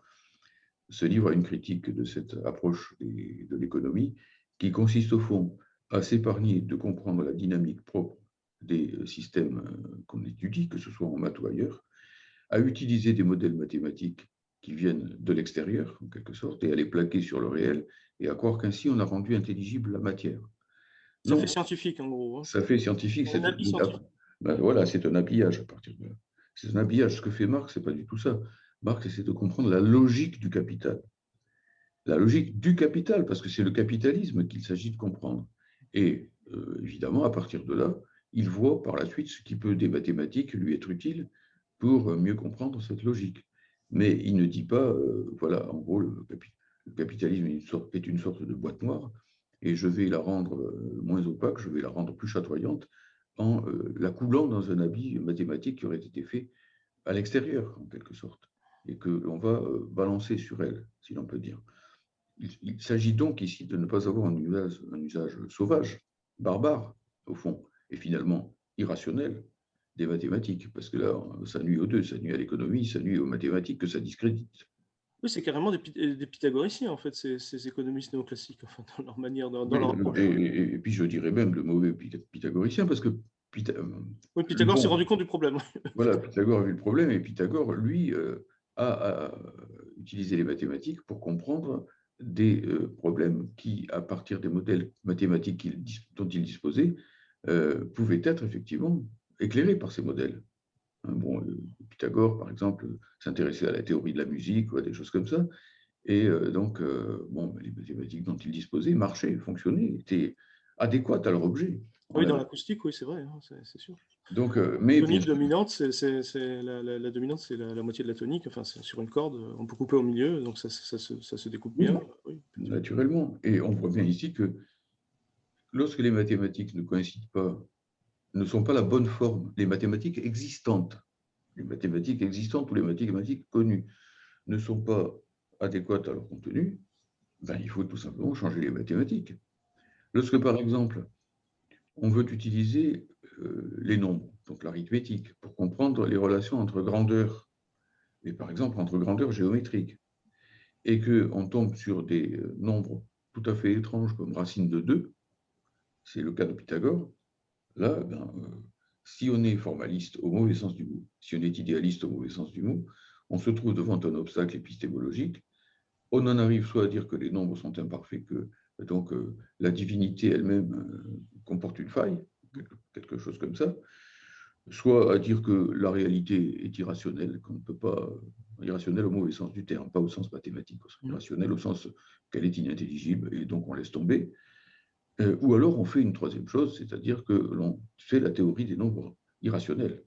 ce livre a une critique de cette approche de l'économie qui consiste au fond à s'épargner de comprendre la dynamique propre des systèmes qu'on étudie, que ce soit en maths ou ailleurs, à utiliser des modèles mathématiques qui viennent de l'extérieur, en quelque sorte, et à les plaquer sur le réel, et à croire qu'ainsi on a rendu intelligible la matière. Ça fait Non, scientifique, en gros. Hein. ça fait scientifique, Un habit scientifique. ben voilà, c'est un habillage à partir de là. C'est un habillage. Ce que fait Marx, c'est pas du tout ça. Marx essaie de comprendre la logique du capital. La logique du capital, parce que c'est le capitalisme qu'il s'agit de comprendre. Et évidemment, à partir de là, il voit par la suite ce qui peut des mathématiques lui être utile pour mieux comprendre cette logique. Mais il ne dit pas, voilà, en gros, le capitalisme est une sorte de boîte noire et je vais la rendre moins opaque, je vais la rendre plus chatoyante en la coulant dans un habit mathématique qui aurait été fait à l'extérieur, en quelque sorte, et que l'on va balancer sur elle, si l'on peut dire. Il s'agit donc ici de ne pas avoir un usage sauvage, barbare, au fond, et finalement irrationnel des mathématiques, parce que là, ça nuit aux deux, ça nuit à l'économie, ça nuit aux mathématiques, que ça discrédite. Oui, c'est carrément des pythagoriciens, en fait, ces économistes néoclassiques, enfin, dans leur manière, dans Oui, leur approche. et puis je dirais même le mauvais pythagoricien, parce que Oui, le Pythagore s'est bon, rendu compte du problème. voilà, Pythagore a vu le problème, et Pythagore, lui, a utilisé les mathématiques pour comprendre des problèmes qui, à partir des modèles mathématiques dont il disposait, pouvaient être effectivement éclairés par ces modèles. Hein, bon, Pythagore, par exemple, s'intéressait à la théorie de la musique ou à des choses comme ça, et donc, bon, les mathématiques dont il disposait marchaient, fonctionnaient, étaient adéquates à leur objet. Oui, dans l'acoustique, oui, c'est vrai, hein, c'est sûr. Donc, mais bien Tonique sûr, dominante, la dominante, c'est la moitié de la tonique, enfin, c'est sur une corde, on peut couper au milieu, donc ça se découpe bien. oui, Oui, naturellement. Et on voit bien ici que lorsque les mathématiques ne coïncident pas, ne sont pas la bonne forme, les mathématiques existantes ou les mathématiques connues ne sont pas adéquates à leur contenu, ben, il faut tout simplement changer les mathématiques. Lorsque, par exemple, on veut utiliser les nombres, donc l'arithmétique, pour comprendre les relations entre grandeurs, et par exemple entre grandeurs géométriques, et qu'on tombe sur des nombres tout à fait étranges comme racine de 2, c'est le cas de Pythagore, là, ben, si on est formaliste au mauvais sens du mot, si on est idéaliste au mauvais sens du mot, on se trouve devant un obstacle épistémologique. On en arrive soit à dire que les nombres sont imparfaits, que donc la divinité elle-même comporte une faille, quelque chose comme ça, soit à dire que la réalité est irrationnelle, qu'on ne peut pas, irrationnelle au mauvais sens du terme, pas au sens mathématique, irrationnelle au sens qu'elle est inintelligible, et donc on laisse tomber. Ou alors on fait une troisième chose, c'est-à-dire que l'on fait la théorie des nombres irrationnels.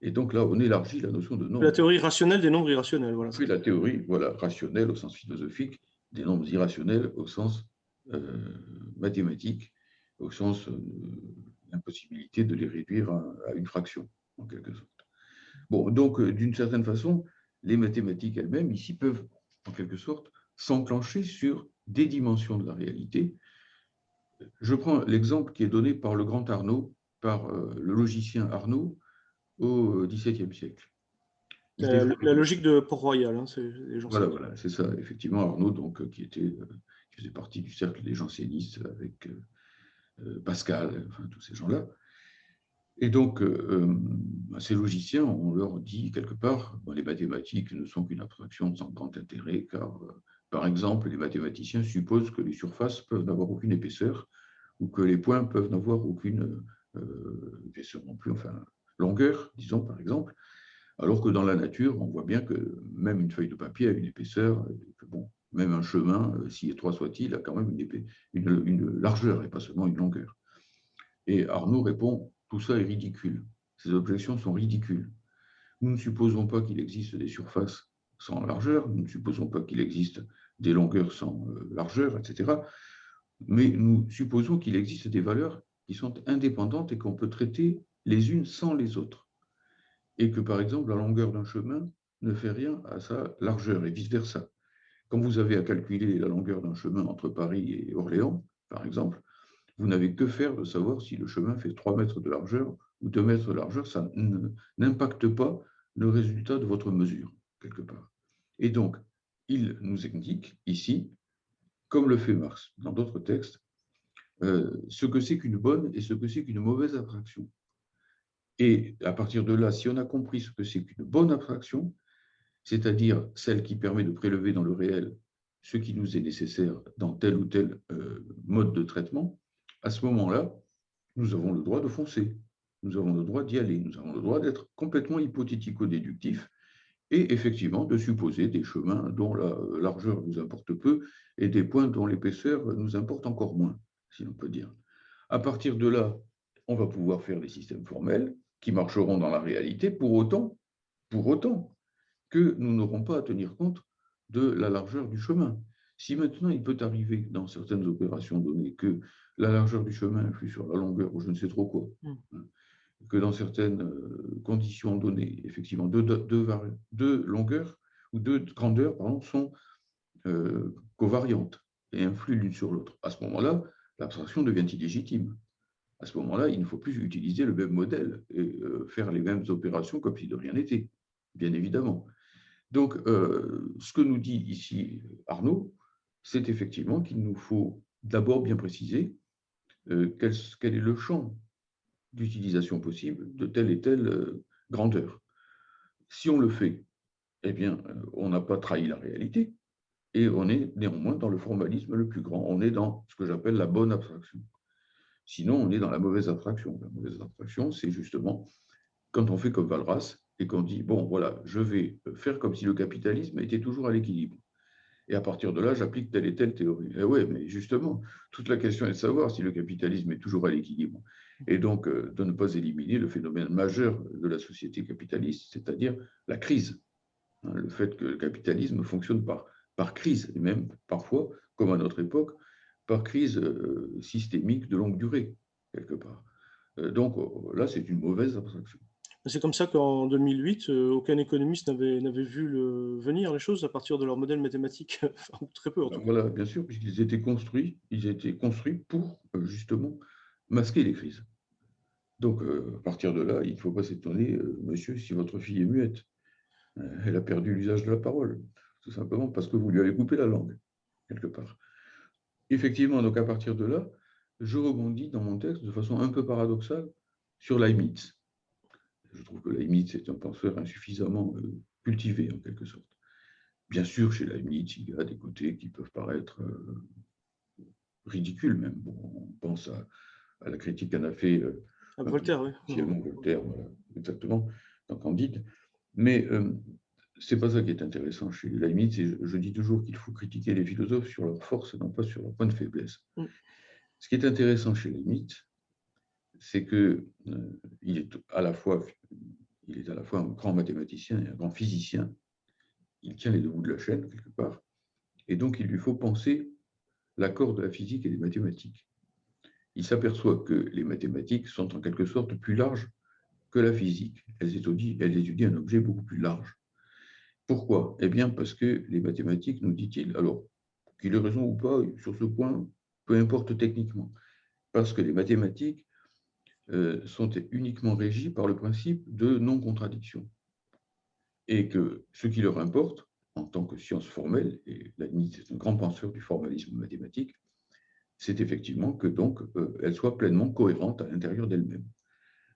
Et donc là, on élargit la notion de la nombre. théorie rationnelle des nombres irrationnels, voilà. On fait la théorie, voilà, rationnelle au sens philosophique, des nombres irrationnels au sens mathématique, au sens l'impossibilité de les réduire à une fraction, en quelque sorte. Bon, donc, d'une certaine façon, les mathématiques elles-mêmes, ici, peuvent, en quelque sorte, s'enclencher sur des dimensions de la réalité. Je prends l'exemple qui est donné par le grand Arnaud, par le logicien Arnaud, au XVIIe siècle. La logique de Port-Royal, hein, les gens Voilà, voilà, c'est ça, effectivement, Arnaud, donc, qui faisait partie du cercle des jansénistes avec Pascal, enfin, tous ces gens-là. Et donc, ces logiciens, on leur dit quelque part, bon, les mathématiques ne sont qu'une abstraction sans grand intérêt, car, par exemple, les mathématiciens supposent que les surfaces peuvent n'avoir aucune épaisseur, ou que les points peuvent n'avoir aucune épaisseur non plus, enfin, longueur, disons, par exemple, alors que dans la nature, on voit bien que même une feuille de papier a une épaisseur, et que, bon, même un chemin, si étroit soit-il, a quand même une largeur et pas seulement une longueur. Et Arnaud répond, tout ça est ridicule. Ces objections sont ridicules. Nous ne supposons pas qu'il existe des surfaces sans largeur, nous ne supposons pas qu'il existe des longueurs sans largeur, etc. Mais nous supposons qu'il existe des valeurs qui sont indépendantes et qu'on peut traiter les unes sans les autres. Et que, par exemple, la longueur d'un chemin ne fait rien à sa largeur et vice-versa. quand vous avez à calculer la longueur d'un chemin entre Paris et Orléans, par exemple, vous n'avez que faire de savoir si le chemin fait 3 mètres de largeur ou 2 mètres de largeur. Ça n'impacte pas le résultat de votre mesure, quelque part. Et donc, il nous indique ici, comme le fait Marx dans d'autres textes, ce que c'est qu'une bonne et ce que c'est qu'une mauvaise abstraction. Et à partir de là, si on a compris ce que c'est qu'une bonne abstraction, c'est-à-dire celle qui permet de prélever dans le réel ce qui nous est nécessaire dans tel ou tel mode de traitement, à ce moment-là, nous avons le droit de foncer, nous avons le droit d'y aller, nous avons le droit d'être complètement hypothético-déductif et effectivement de supposer des chemins dont la largeur nous importe peu et des points dont l'épaisseur nous importe encore moins, si l'on peut dire. À partir de là, on va pouvoir faire des systèmes formels qui marcheront dans la réalité pour autant que nous n'aurons pas à tenir compte de la largeur du chemin. Si maintenant il peut arriver dans certaines opérations données que la largeur du chemin influe sur la longueur ou je ne sais trop quoi, que dans certaines conditions données, effectivement, deux longueurs ou deux grandeurs sont covariantes et influent l'une sur l'autre. À ce moment-là, l'abstraction devient illégitime. À ce moment-là, il ne faut plus utiliser le même modèle et faire les mêmes opérations comme si de rien n'était, bien évidemment. Donc, ce que nous dit ici Arnaud, c'est effectivement qu'il nous faut d'abord bien préciser quel est le champ d'utilisation possible de telle et telle grandeur. Si on le fait, eh bien, on n'a pas trahi la réalité et on est néanmoins dans le formalisme le plus grand. On est dans ce que j'appelle la bonne abstraction. Sinon, on est dans la mauvaise abstraction. La mauvaise abstraction, c'est justement quand on fait comme Walras et qu'on dit, bon, voilà, je vais faire comme si le capitalisme était toujours à l'équilibre. Et à partir de là, j'applique telle et telle théorie. Eh oui, mais justement, toute la question est de savoir si le capitalisme est toujours à l'équilibre. Et donc, de ne pas éliminer le phénomène majeur de la société capitaliste, c'est-à-dire la crise. Le fait que le capitalisme fonctionne par crise, et même parfois, comme à notre époque, par crise systémique de longue durée, quelque part. Donc là, c'est une mauvaise abstraction. C'est comme ça qu'en 2008, aucun économiste n'avait vu venir les choses à partir de leur modèle mathématique, enfin, très peu en tout cas. Voilà, bien sûr, puisqu'ils étaient construits pour justement masquer les crises. Donc, à partir de là, il ne faut pas s'étonner, monsieur, si votre fille est muette. Elle a perdu l'usage de la parole, tout simplement parce que vous lui avez coupé la langue, quelque part. Effectivement, donc à partir de là, je rebondis dans mon texte de façon un peu paradoxale sur Leibniz. Je trouve que Leibniz est un penseur insuffisamment cultivé, en quelque sorte. Bien sûr, chez Leibniz, il y a des côtés qui peuvent paraître ridicules même. Bon, on pense à la critique qu'en a fait Voltaire, oui. Voltaire, voilà, exactement, dans Candide. Mais ce n'est pas ça qui est intéressant chez Leibniz. Et je dis toujours qu'il faut critiquer les philosophes sur leur force et non pas sur leur point de faiblesse. Ce qui est intéressant chez Leibniz, c'est qu'il est à la fois un grand mathématicien et un grand physicien. Il tient les deux bouts de la chaîne, quelque part. Et donc, il lui faut penser l'accord de la physique et des mathématiques. Il s'aperçoit que les mathématiques sont en quelque sorte plus larges que la physique. Elles étudient un objet beaucoup plus large. Pourquoi? Eh bien, parce que les mathématiques, nous dit-il, alors, qu'il ait raison ou pas sur ce point, peu importe techniquement, parce que les mathématiques sont uniquement régies par le principe de non-contradiction. Et que ce qui leur importe, en tant que science formelle, et Leibniz est un grand penseur du formalisme mathématique, c'est effectivement que donc elles soient pleinement cohérentes à l'intérieur d'elles-mêmes.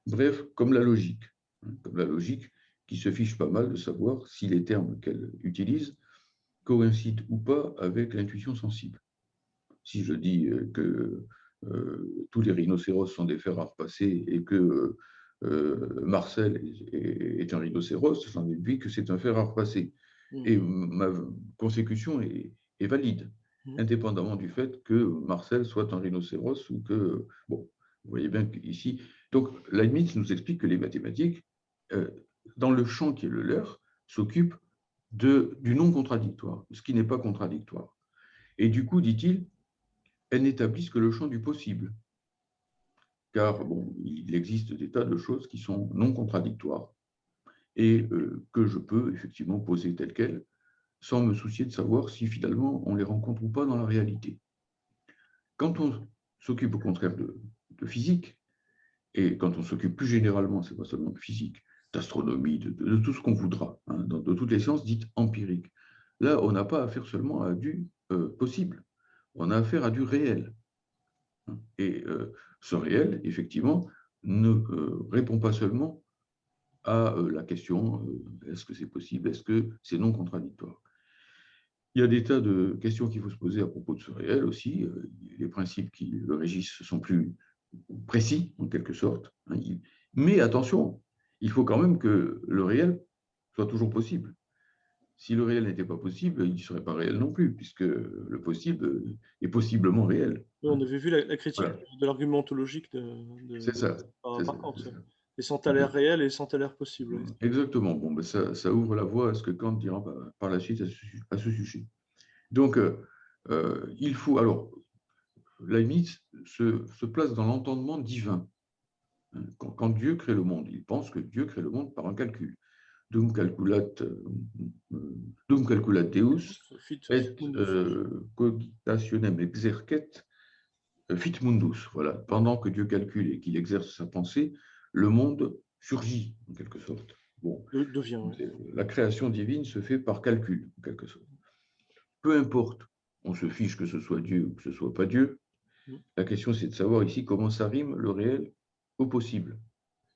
Bref, comme la logique qui se fiche pas mal de savoir si les termes qu'elle utilise coïncident ou pas avec l'intuition sensible. Si je dis que tous les rhinocéros sont des fers à repasser et que Marcel est un rhinocéros, j'en déduis que c'est un fer à repasser. Et ma consécution est valide, indépendamment du fait que Marcel soit un rhinocéros ou que... Bon, vous voyez bien qu'ici... Donc, Leibniz nous explique que les mathématiques, dans le champ qui est le leur, s'occupent du non-contradictoire, ce qui n'est pas contradictoire. Et du coup, dit-il, elles n'établissent que le champ du possible. Car bon, il existe des tas de choses qui sont non contradictoires et que je peux effectivement poser telles quelles sans me soucier de savoir si finalement on les rencontre ou pas dans la réalité. Quand on s'occupe au contraire de physique, et quand on s'occupe plus généralement, c'est pas seulement de physique, d'astronomie, de tout ce qu'on voudra, hein, de toutes les sciences dites empiriques, là, on n'a pas affaire seulement à du possible, on a affaire à du réel. Hein. Et ce réel, effectivement, ne répond pas seulement à la question est-ce que c'est possible, est-ce que c'est non contradictoire. Il y a des tas de questions qu'il faut se poser à propos de ce réel aussi. Les principes qui le régissent sont plus précis, en quelque sorte. Hein. Mais attention, il faut quand même que le réel soit toujours possible. Si le réel n'était pas possible, il ne serait pas réel non plus, puisque le possible est possiblement réel. On avait vu la critique Voilà, de l'argument ontologique c'est ça. par Kant. C'est ça. Les centalaires réels et les centalaires possibles. Oui. Exactement. Bon, ben ça ouvre la voie à ce que Kant dira par la suite à ce sujet. Donc, il faut. Alors, Leibniz se place dans l'entendement divin. Quand Dieu crée le monde, il pense que Dieu crée le monde par un calcul. Dum calculat Deus et cogitationem exercet fit mundus. Voilà. Pendant que Dieu calcule et qu'il exerce sa pensée, le monde surgit, en quelque sorte. Bon. Devient, oui. La création divine se fait par calcul, en quelque sorte. Peu importe, on se fiche que ce soit Dieu ou que ce ne soit pas Dieu. La question, c'est de savoir ici comment ça rime le réel au possible.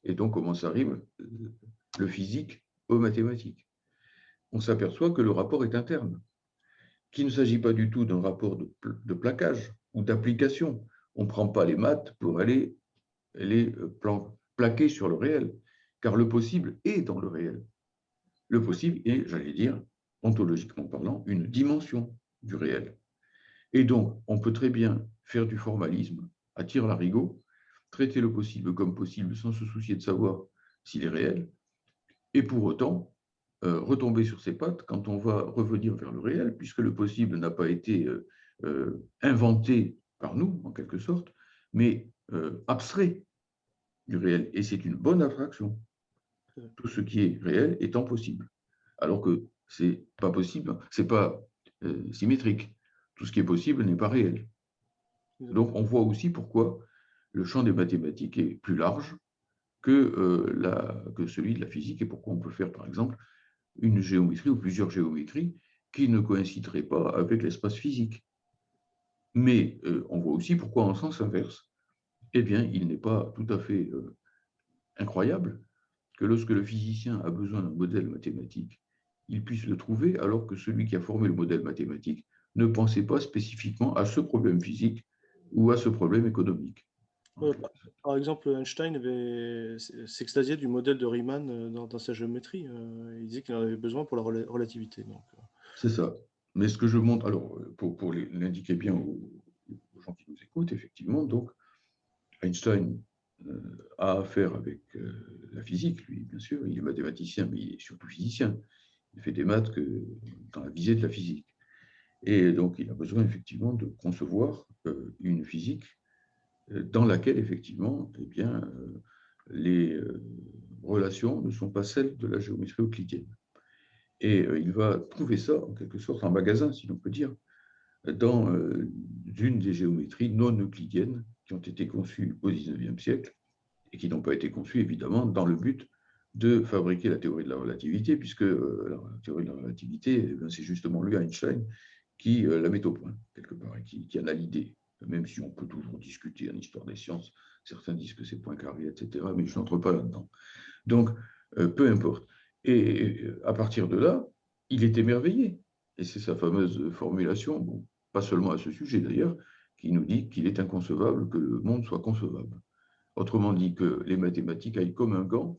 Et donc, comment ça rime le physique aux mathématiques. On s'aperçoit que le rapport est interne, qu'il ne s'agit pas du tout d'un rapport de plaquage ou d'application. On ne prend pas les maths pour aller les plaquer sur le réel, car le possible est dans le réel. Le possible est, j'allais dire, ontologiquement parlant, une dimension du réel. Et donc, on peut très bien faire du formalisme à tire-larigot, traiter le possible comme possible sans se soucier de savoir s'il est réel, et pour autant retomber sur ses pattes quand on va revenir vers le réel, puisque le possible n'a pas été inventé par nous, en quelque sorte, mais abstrait du réel. Et c'est une bonne abstraction. Tout ce qui est réel étant possible. Alors que ce n'est pas possible, ce n'est pas symétrique. Tout ce qui est possible n'est pas réel. Donc on voit aussi pourquoi le champ des mathématiques est plus large que celui de la physique et pourquoi on peut faire, par exemple, une géométrie ou plusieurs géométries qui ne coïncideraient pas avec l'espace physique. Mais on voit aussi pourquoi, en sens inverse, eh bien, il n'est pas tout à fait incroyable que lorsque le physicien a besoin d'un modèle mathématique, il puisse le trouver alors que celui qui a formé le modèle mathématique ne pensait pas spécifiquement à ce problème physique ou à ce problème économique. Par exemple, Einstein s'extasiait du modèle de Riemann dans sa géométrie. Il disait qu'il en avait besoin pour la relativité. C'est ça. Mais ce que je montre, alors pour l'indiquer bien aux gens qui nous écoutent, effectivement, donc Einstein a affaire avec la physique, lui, bien sûr. Il est mathématicien, mais il est surtout physicien. Il fait des maths dans la visée de la physique. Et donc, il a besoin, effectivement, de concevoir une physique dans laquelle, effectivement, eh bien, les relations ne sont pas celles de la géométrie euclidienne. Et il va trouver ça, en quelque sorte, en magasin, si l'on peut dire, dans une des géométries non euclidiennes qui ont été conçues au XIXe siècle et qui n'ont pas été conçues, évidemment, dans le but de fabriquer la théorie de la relativité, puisque la théorie de la relativité, eh c'est justement lui, Einstein, qui la met au point, quelque part, et qui en a l'idée, même si on peut toujours discuter en histoire des sciences. Certains disent que c'est Poincaré, etc., mais je n'entre pas là-dedans. Donc, peu importe. Et à partir de là, il est émerveillé. Et c'est sa fameuse formulation, bon, pas seulement à ce sujet d'ailleurs, qui nous dit qu'il est inconcevable que le monde soit concevable. Autrement dit, que les mathématiques aillent comme un gant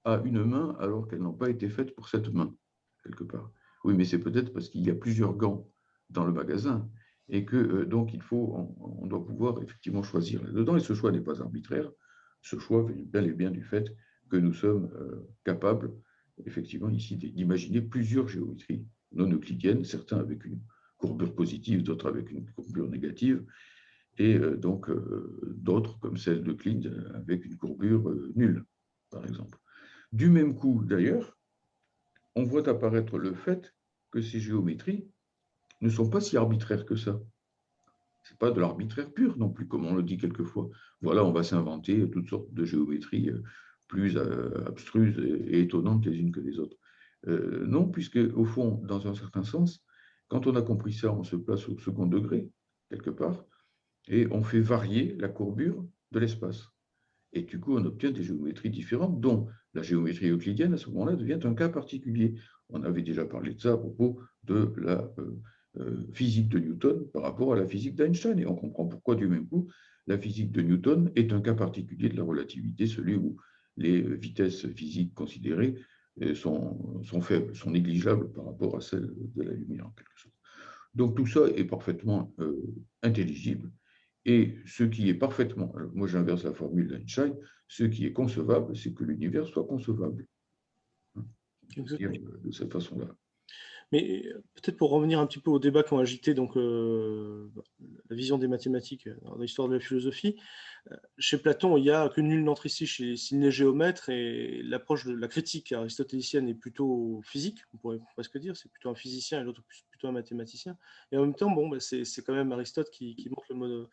à une main alors qu'elles n'ont pas été faites pour cette main, quelque part. Oui, mais c'est peut-être parce qu'il y a plusieurs gants dans le magasin et que donc on doit pouvoir effectivement choisir là-dedans. Et ce choix n'est pas arbitraire. Ce choix vient bel et bien du fait que nous sommes capables, effectivement, ici, d'imaginer plusieurs géométries non euclidiennes, certains avec une courbure positive, d'autres avec une courbure négative, et donc d'autres, comme celle de Klein, avec une courbure nulle, par exemple. Du même coup, d'ailleurs, on voit apparaître le fait que ces géométries ne sont pas si arbitraires que ça. Ce n'est pas de l'arbitraire pur non plus, comme on le dit quelquefois. Voilà, on va s'inventer toutes sortes de géométries plus abstruses et étonnantes les unes que les autres. Non, puisque au fond, dans un certain sens, quand on a compris ça, on se place au second degré, quelque part, et on fait varier la courbure de l'espace. Et du coup, on obtient des géométries différentes, dont la géométrie euclidienne, à ce moment-là, devient un cas particulier. On avait déjà parlé de ça à propos de la physique de Newton par rapport à la physique d'Einstein. Et on comprend pourquoi, du même coup, la physique de Newton est un cas particulier de la relativité, celui où les vitesses physiques considérées sont faibles, sont négligeables par rapport à celles de la lumière, en quelque sorte. Donc tout ça est parfaitement intelligible. Et ce qui est parfaitement, moi j'inverse la formule d'Einstein, ce qui est concevable, c'est que l'univers soit concevable. De cette façon-là. Mais peut-être pour revenir un petit peu au débat qu'ont agité donc, la vision des mathématiques dans l'histoire de la philosophie, chez Platon, il y a que nul n'entre ici s'il n'est géomètre, et l'approche de la critique aristotélicienne est plutôt physique, on pourrait presque dire, c'est plutôt un physicien et l'autre plutôt un mathématicien. Et en même temps, bon, c'est quand même Aristote qui montre le mode,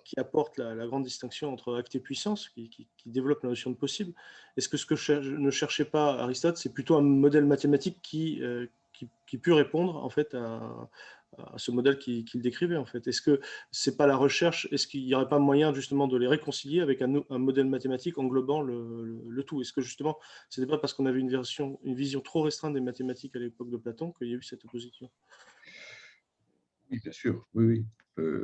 qui apporte la grande distinction entre acte et puissance, qui développe la notion de possible. Est-ce que ne cherchait pas Aristote, c'est plutôt un modèle mathématique qui peut répondre en fait à ce modèle qu'il décrivait en fait? Est-ce que c'est pas la recherche, est-ce qu'il n'y aurait pas moyen justement de les réconcilier avec un modèle mathématique englobant le tout? Est-ce que justement ce n'est pas parce qu'on avait une vision trop restreinte des mathématiques à l'époque de Platon qu'il y a eu cette opposition? Oui, bien sûr, oui, oui.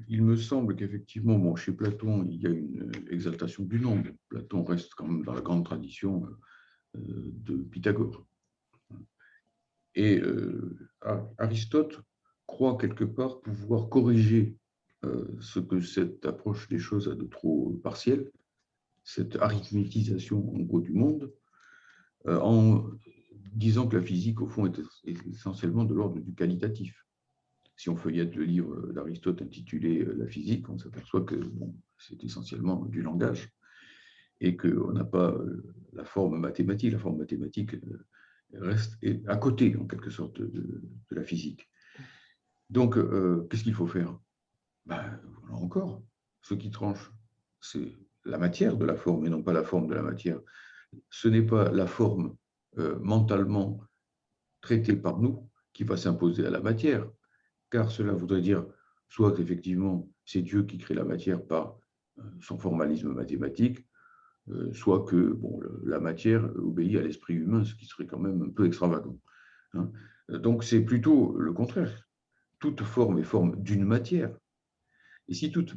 Il me semble qu'effectivement, bon, chez Platon, il y a une exaltation du nombre. Platon reste quand même dans la grande tradition de Pythagore. Et Aristote croit quelque part pouvoir corriger ce que cette approche des choses a de trop partiel, cette arithmétisation en gros du monde, en disant que la physique, au fond, est essentiellement de l'ordre du qualitatif. Si on feuillette le livre d'Aristote intitulé La physique, on s'aperçoit que bon, c'est essentiellement du langage et qu'on n'a pas la forme mathématique. La forme mathématique reste à côté, en quelque sorte, de la physique. Donc, qu'est-ce qu'il faut faire? Ben, voilà encore, ce qui tranche, c'est la matière de la forme et non pas la forme de la matière. Ce n'est pas la forme mentalement traitée par nous qui va s'imposer à la matière, car cela voudrait dire soit qu'effectivement c'est Dieu qui crée la matière par son formalisme mathématique, soit que bon, la matière obéit à l'esprit humain, ce qui serait quand même un peu extravagant. Hein. Donc c'est plutôt le contraire. Toute forme est forme d'une matière. Et si toute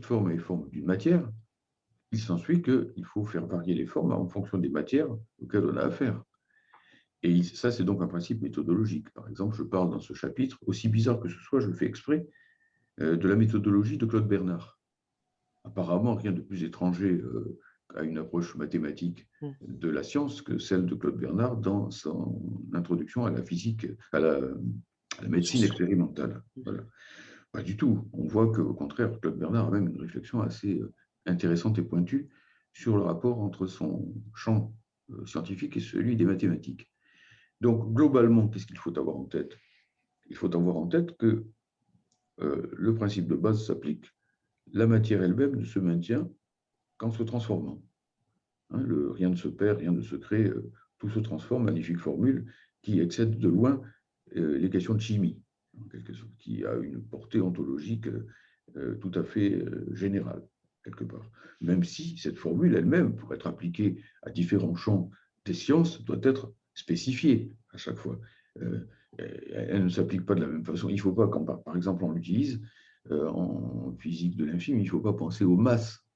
forme est forme d'une matière, il s'ensuit qu'il faut faire varier les formes en fonction des matières auxquelles on a affaire. Et ça, c'est donc un principe méthodologique. Par exemple, je parle dans ce chapitre, aussi bizarre que ce soit, je le fais exprès, de la méthodologie de Claude Bernard. Apparemment, rien de plus étranger à une approche mathématique de la science que celle de Claude Bernard dans son introduction à la physique, à la médecine expérimentale. Voilà. Pas du tout. On voit qu'au contraire, Claude Bernard a même une réflexion assez intéressante et pointue sur le rapport entre son champ scientifique et celui des mathématiques. Donc, globalement, qu'est-ce qu'il faut avoir en tête? Il faut avoir en tête que le principe de base s'applique. La matière elle-même ne se maintient qu'en se transformant. Hein, rien ne se perd, rien ne se crée, tout se transforme. Magnifique formule qui excède de loin les questions de chimie, en quelque sorte, qui a une portée ontologique tout à fait générale, quelque part. Même si cette formule elle-même, pour être appliquée à différents champs des sciences, doit être spécifiée à chaque fois. Elle ne s'applique pas de la même façon. Il ne faut pas, quand par exemple on l'utilise en physique de l'infime, il ne faut pas penser aux masses,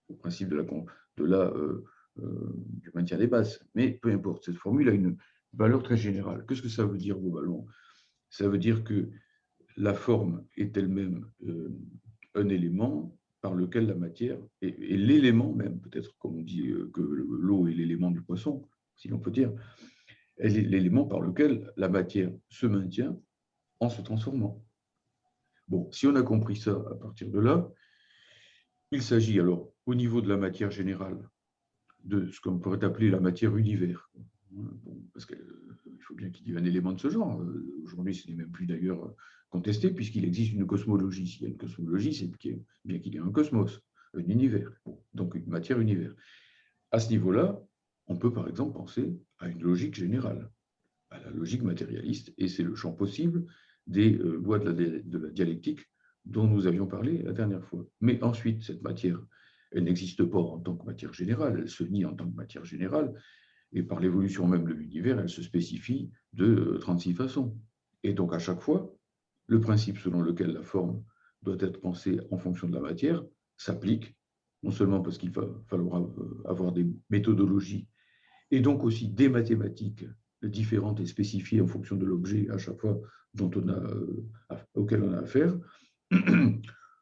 au principe du maintien des masses. Mais peu importe, cette formule a une valeur très générale. Qu'est-ce que ça veut dire globalement? Ça veut dire que la forme est elle-même un élément par lequel la matière, et l'élément même, peut-être comme on dit que l'eau est l'élément du poisson, si l'on peut dire, elle est l'élément par lequel la matière se maintient en se transformant. Bon, si on a compris ça à partir de là, il s'agit alors, au niveau de la matière générale, de ce qu'on pourrait appeler la matière univers. Bon, parce qu'il faut bien qu'il y ait un élément de ce genre. Aujourd'hui, ce n'est même plus d'ailleurs contesté, puisqu'il existe une cosmologie. S'il y a une cosmologie, c'est bien qu'il y ait un cosmos, un univers, donc une matière-univers. À ce niveau-là, on peut par exemple penser à une logique générale, à la logique matérialiste, et c'est le champ possible des lois de la dialectique dont nous avions parlé la dernière fois. Mais ensuite, cette matière, elle n'existe pas en tant que matière générale, elle se nie en tant que matière générale, et par l'évolution même de l'univers, elle se spécifie de 36 façons. Et donc, à chaque fois, le principe selon lequel la forme doit être pensée en fonction de la matière s'applique, non seulement parce qu'il va falloir avoir des méthodologies et donc aussi des mathématiques différentes et spécifiées en fonction de l'objet à chaque fois auquel on a affaire,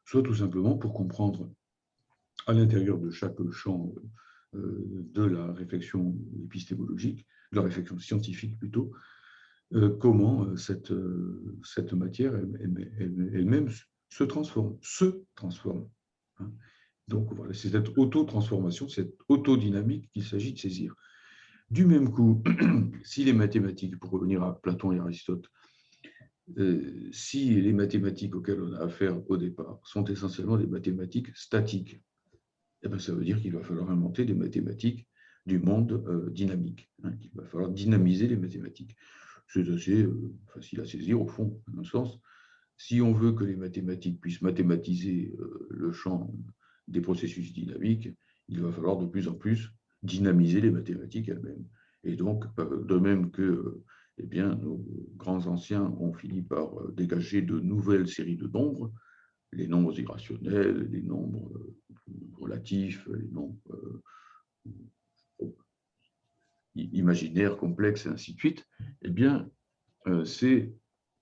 soit tout simplement pour comprendre à l'intérieur de chaque champ de la réflexion épistémologique, de la réflexion scientifique plutôt, comment cette matière elle-même se transforme. Hein. Donc voilà, c'est cette auto-transformation, cette autodynamique qu'il s'agit de saisir. Du même coup, si les mathématiques, pour revenir à Platon et Aristote, si les mathématiques auxquelles on a affaire au départ sont essentiellement des mathématiques statiques, eh bien, ça veut dire qu'il va falloir inventer des mathématiques du monde dynamique. Hein, il va falloir dynamiser les mathématiques. C'est assez facile à saisir, au fond, dans un sens. Si on veut que les mathématiques puissent mathématiser le champ des processus dynamiques, il va falloir de plus en plus dynamiser les mathématiques elles-mêmes. Et donc, de même que eh bien, nos grands anciens ont fini par dégager de nouvelles séries de nombres, les nombres irrationnels, les nombres relatifs, les nombres imaginaires, complexes, et ainsi de suite, eh bien, c'est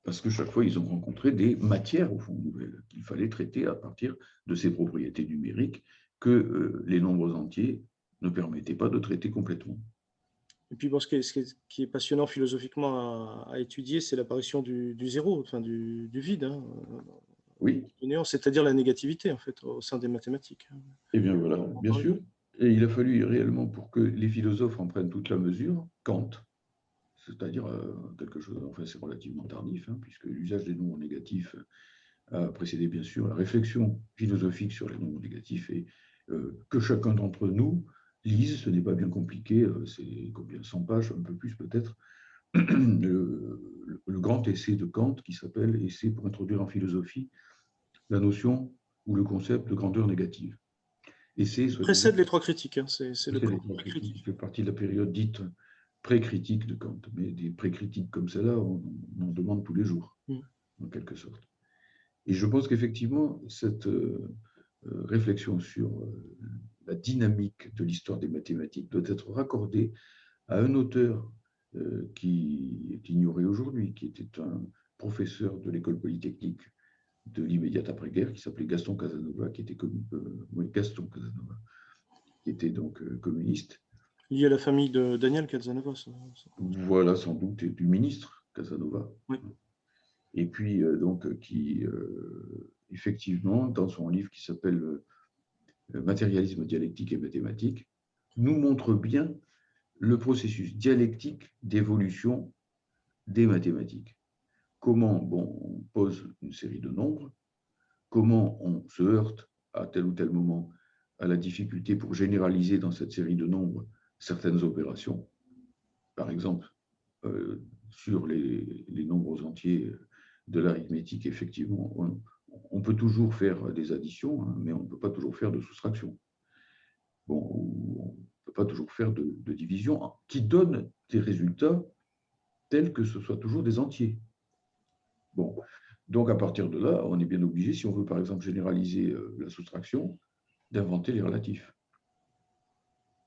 parce que chaque fois, ils ont rencontré des matières, au fond, nouvelles, qu'il fallait traiter à partir de ces propriétés numériques que les nombres entiers ne permettaient pas de traiter complètement. Et puis, bon, ce qui est passionnant philosophiquement à étudier, c'est l'apparition du zéro, enfin du vide, hein, Oui, du néant, c'est-à-dire la négativité, en fait, au sein des mathématiques. et bien voilà, bien sûr. Et il a fallu réellement, pour que les philosophes en prennent toute la mesure, Kant, c'est-à-dire quelque chose, enfin c'est relativement tardif, hein, puisque l'usage des nombres négatifs a précédé bien sûr la réflexion philosophique sur les nombres négatifs, et que chacun d'entre nous lise, ce n'est pas bien compliqué, c'est combien, 100 pages, un peu plus peut-être, le grand essai de Kant qui s'appelle Essai pour introduire en philosophie la notion ou le concept de grandeur négative. Essai, Il précède les trois critiques, hein, c'est le premier critique, critique. il fait partie de la période dite pré-critique de Kant, mais des pré-critiques comme celle-là, on en demande tous les jours, en quelque sorte. Et je pense qu'effectivement, cette réflexion sur la dynamique de l'histoire des mathématiques doit être raccordée à un auteur qui est ignoré aujourd'hui, qui était un professeur de l'école polytechnique de l'immédiate après-guerre, qui s'appelait Gaston Casanova, Gaston Casanova, qui était donc communiste. Lié à la famille de Daniel Casanova. Voilà, sans doute, et du ministre Casanova. Oui. Et puis, donc, qui, effectivement, dans son livre qui s'appelle Matérialisme dialectique et mathématique, nous montre bien le processus dialectique d'évolution des mathématiques. Comment, bon, on pose une série de nombres, comment on se heurte à tel ou tel moment à la difficulté pour généraliser dans cette série de nombres certaines opérations. Par exemple, sur les nombres entiers de l'arithmétique, effectivement, on peut toujours faire des additions, hein, mais on ne peut pas toujours faire de soustraction. Bon, on ne peut pas toujours faire de division qui donne des résultats tels que ce soit toujours des entiers. Bon, donc à partir de là, on est bien obligé, si on veut par exemple généraliser la soustraction, d'inventer les relatifs.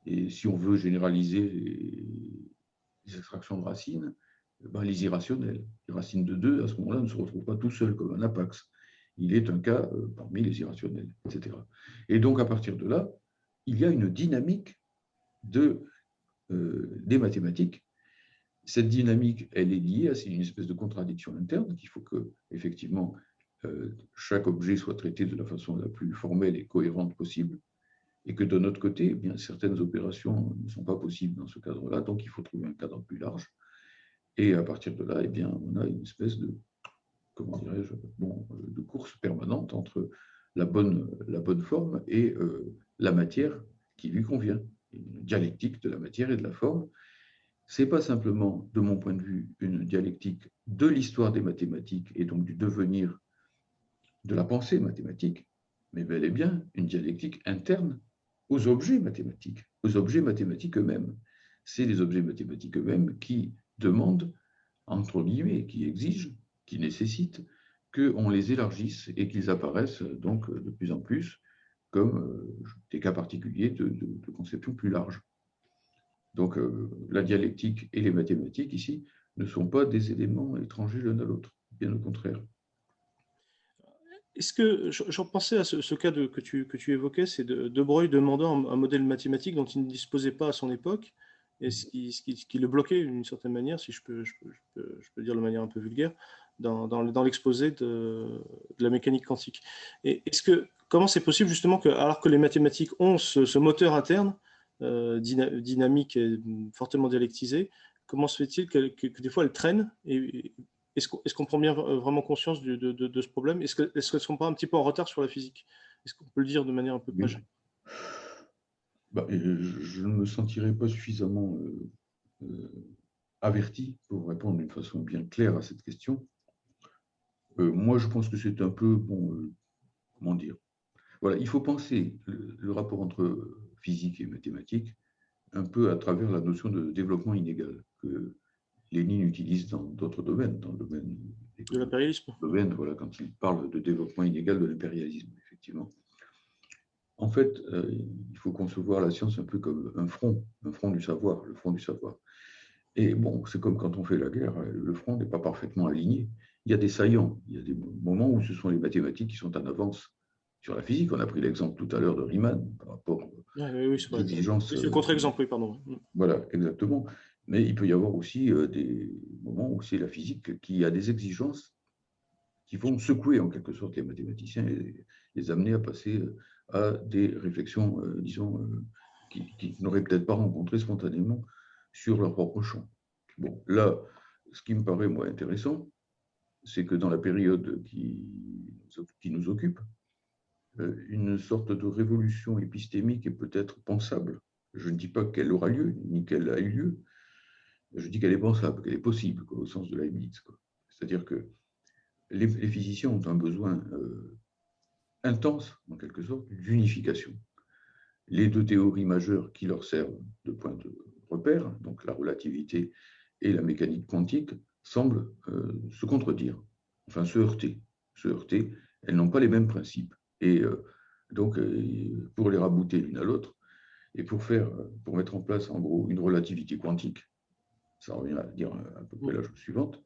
Et si on veut généraliser les extractions de racines, ben, les irrationnels. Les racines de 2, à ce moment-là, ne se retrouvent pas tout seuls comme un apax. Il est un cas parmi les irrationnels, etc. Et donc, à partir de là, il y a une dynamique des mathématiques. Cette dynamique, elle est liée à une espèce de contradiction interne qu'il faut que, effectivement, chaque objet soit traité de la façon la plus formelle et cohérente possible. et que de notre côté, eh bien, certaines opérations ne sont pas possibles dans ce cadre-là, donc il faut trouver un cadre plus large. Et à partir de là, eh bien, on a une espèce de, comment dirais-je, de course permanente entre la bonne forme et la matière qui lui convient. Une dialectique de la matière et de la forme. Ce n'est pas simplement, de mon point de vue, une dialectique de l'histoire des mathématiques et donc du devenir de la pensée mathématique, mais bel et bien une dialectique interne aux objets mathématiques eux-mêmes. C'est les objets mathématiques eux-mêmes qui demandent, entre guillemets, qui exigent, qui nécessitent qu'on les élargisse et qu'ils apparaissent donc de plus en plus comme des cas particuliers de conception plus large. Donc la dialectique et les mathématiques ici ne sont pas des éléments étrangers l'un à l'autre, bien au contraire. Est-ce que, j'en pensais à ce cas que tu évoquais, c'est De Broglie demandant un modèle mathématique dont il ne disposait pas à son époque, et ce qui le bloquait d'une certaine manière, si je peux dire de manière un peu vulgaire, dans l'exposé de la mécanique quantique. Et comment c'est possible justement que, alors que les mathématiques ont ce moteur interne, dynamique et fortement dialectisé, comment se fait-il que des fois elles traînent est-ce qu'on prend bien vraiment conscience de ce problème? Est-ce qu'elles ne sont pas un petit peu en retard sur la physique? Est-ce qu'on peut le dire de manière un peu Oui. page? Je ne me sentirais pas suffisamment averti pour répondre d'une façon bien claire à cette question. Moi, je pense que c'est un peu, comment dire, voilà, il faut penser le rapport entre physique et mathématiques un peu à travers la notion de développement inégal que Lénine utilise dans d'autres domaines, dans le domaine De l'impérialisme? voilà, quand il parle de développement inégal de l'impérialisme, effectivement. En fait, il faut concevoir la science un peu comme un front du savoir, le front du savoir. Et bon, c'est comme quand on fait la guerre, le front n'est pas parfaitement aligné. Il y a des saillants, il y a des moments où ce sont les mathématiques qui sont en avance sur la physique. On a pris l'exemple tout à l'heure de Riemann par rapport Oui, c'est aux vrai. exigences. C'est le contre-exemple, oui, pardon. Voilà, exactement. Mais il peut y avoir aussi des moments où c'est la physique qui a des exigences qui vont secouer en quelque sorte les mathématiciens et les amener à passer à des réflexions, disons, qui n'auraient peut-être pas rencontré spontanément sur leur propre champ. Bon, là, ce qui me paraît, moi, intéressant, c'est que dans la période qui nous occupe, une sorte de révolution épistémique est peut-être pensable. Je ne dis pas qu'elle aura lieu, ni qu'elle a eu lieu. Je dis qu'elle est pensable, qu'elle est possible, quoi, au sens de Leibniz. C'est-à-dire que les physiciens ont un besoin intense, en quelque sorte, d'unification. Les deux théories majeures qui leur servent de point de repère, donc la relativité et la mécanique quantique, semblent se contredire, enfin se heurter. Elles n'ont pas les mêmes principes. Et donc, pour les rabouter l'une à l'autre, et pour mettre en place, en gros, une relativité quantique, ça revient à dire à peu près la chose suivante,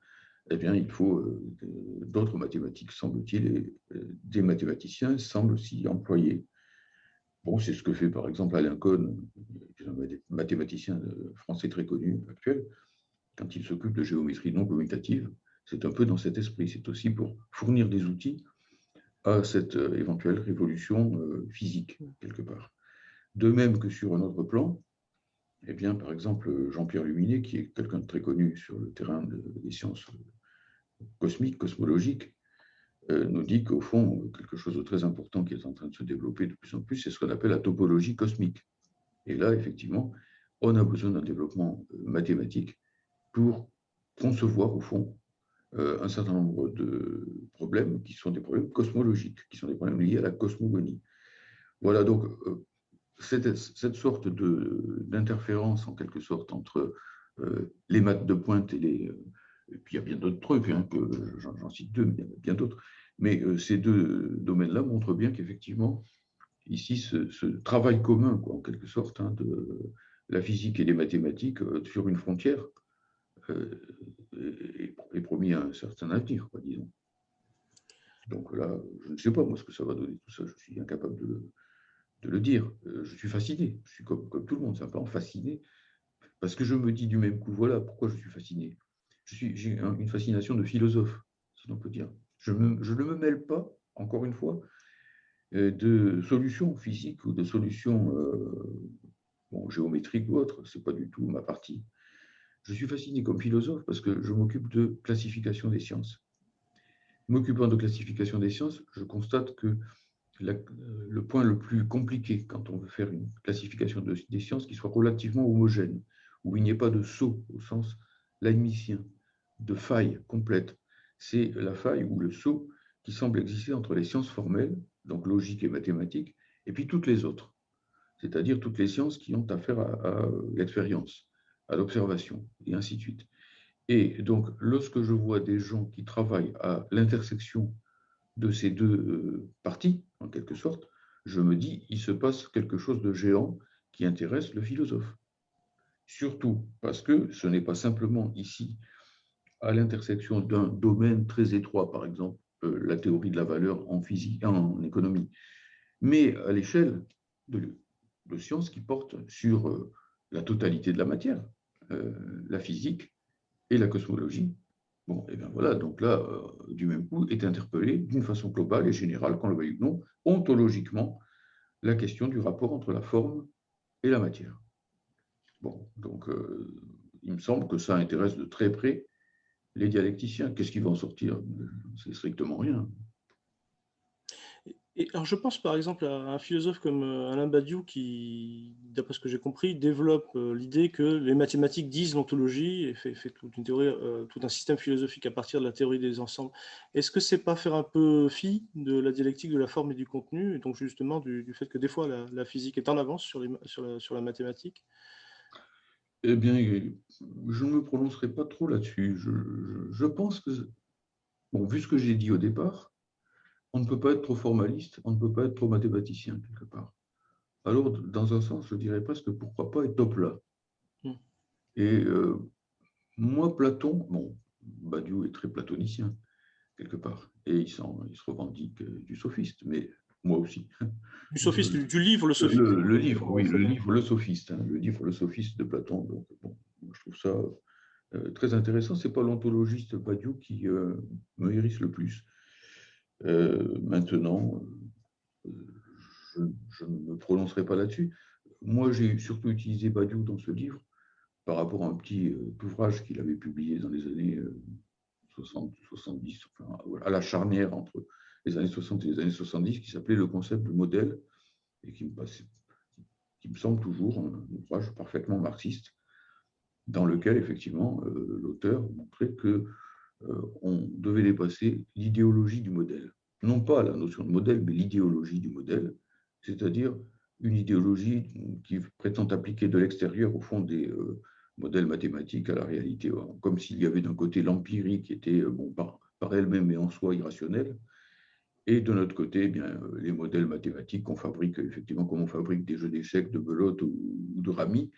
eh bien, il faut d'autres mathématiques, semble-t-il, et des mathématiciens semblent s'y employer. Bon, c'est ce que fait par exemple Alain Cohn, un mathématicien français très connu actuel, quand il s'occupe de géométrie non commutative. C'est un peu dans cet esprit. C'est aussi pour fournir des outils à cette éventuelle révolution physique, quelque part. De même que sur un autre plan, eh bien, par exemple, Jean-Pierre Luminet, qui est quelqu'un de très connu sur le terrain des sciences cosmiques, cosmologiques, nous dit qu'au fond, quelque chose de très important qui est en train de se développer de plus en plus, c'est ce qu'on appelle la topologie cosmique. Et là, effectivement, on a besoin d'un développement mathématique pour concevoir, au fond, un certain nombre de problèmes qui sont des problèmes cosmologiques, qui sont des problèmes liés à la cosmogonie. Voilà, donc, cette sorte d'interférence, en quelque sorte, entre les maths de pointe et puis il y a bien d'autres trucs, hein, que j'en cite deux, mais il y en a bien d'autres. Mais ces deux domaines-là montrent bien qu'effectivement, ici, ce travail commun, quoi, en quelque sorte, hein, de la physique et des mathématiques sur une frontière est promis à un certain avenir, quoi, disons. Donc là, je ne sais pas, moi, ce que ça va donner tout ça, je suis incapable de le dire. Je suis fasciné, je suis comme tout le monde, simplement fasciné, parce que je me dis du même coup, voilà, pourquoi je suis fasciné. J'ai une fascination de philosophe, si l'on peut dire. Je ne me mêle pas, encore une fois, de solutions physiques ou de solutions géométriques ou autres. Ce n'est pas du tout ma partie. Je suis fasciné comme philosophe parce que je m'occupe de classification des sciences. M'occupant de classification des sciences, je constate que le point le plus compliqué quand on veut faire une classification des sciences qui soit relativement homogène, où il n'y ait pas de saut au sens leibnizien, de faille complète, c'est la faille ou le saut qui semble exister entre les sciences formelles, donc logique et mathématiques, et puis toutes les autres, c'est-à-dire toutes les sciences qui ont affaire à l'expérience, à l'observation, et ainsi de suite. Et donc, lorsque je vois des gens qui travaillent à l'intersection de ces deux parties, en quelque sorte, je me dis, il se passe quelque chose de géant qui intéresse le philosophe. Surtout parce que ce n'est pas simplement ici, à l'intersection d'un domaine très étroit, par exemple, la théorie de la valeur en physique, en économie, mais à l'échelle de sciences qui portent sur la totalité de la matière, la physique et la cosmologie. Bon, et bien voilà, donc là, du même coup, est interpellé d'une façon globale et générale, qu'on le veuille ou non, ontologiquement, la question du rapport entre la forme et la matière. Bon, donc il me semble que ça intéresse de très près les dialecticiens. Qu'est-ce qui va en sortir? C'est strictement rien. Et alors je pense par exemple à un philosophe comme Alain Badiou qui, d'après ce que j'ai compris, développe l'idée que les mathématiques disent l'ontologie et fait toute une théorie, tout un système philosophique à partir de la théorie des ensembles. Est-ce que c'est pas faire un peu fi de la dialectique de la forme et du contenu, et donc justement du fait que des fois la physique est en avance sur la mathématique? Eh bien, je ne me prononcerai pas trop là-dessus. Je pense que, bon, vu ce que j'ai dit au départ, on ne peut pas être trop formaliste, on ne peut pas être trop mathématicien, quelque part. Alors, dans un sens, je dirais presque pourquoi pas être top là. Hmm. Et moi, Platon, bon, Badiou est très platonicien, quelque part, et il se revendique du sophiste, mais moi aussi. Du sophiste, du livre le sophiste. Le livre, oui, le livre Le Sophiste, hein, le livre Le Sophiste de Platon. Donc, bon, je trouve ça très intéressant. C'est pas l'ontologiste Badiou qui me hérisse le plus. Maintenant, je ne me prononcerai pas là-dessus. Moi, j'ai surtout utilisé Badiou dans ce livre par rapport à un petit ouvrage qu'il avait publié dans les années 60, 70, enfin, à la charnière entre les années 60 et les années 70, qui s'appelait Le concept de modèle, et qui me semble toujours un ouvrage parfaitement marxiste, dans lequel, effectivement, l'auteur montrait que on devait dépasser l'idéologie du modèle. Non pas la notion de modèle, mais l'idéologie du modèle, c'est-à-dire une idéologie qui prétend appliquer de l'extérieur, au fond, des modèles mathématiques à la réalité, comme s'il y avait d'un côté l'empirie qui était par elle-même et en soi irrationnelle, et de notre côté, eh bien, les modèles mathématiques qu'on fabrique, effectivement, comme on fabrique des jeux d'échecs, de belote ou de rami,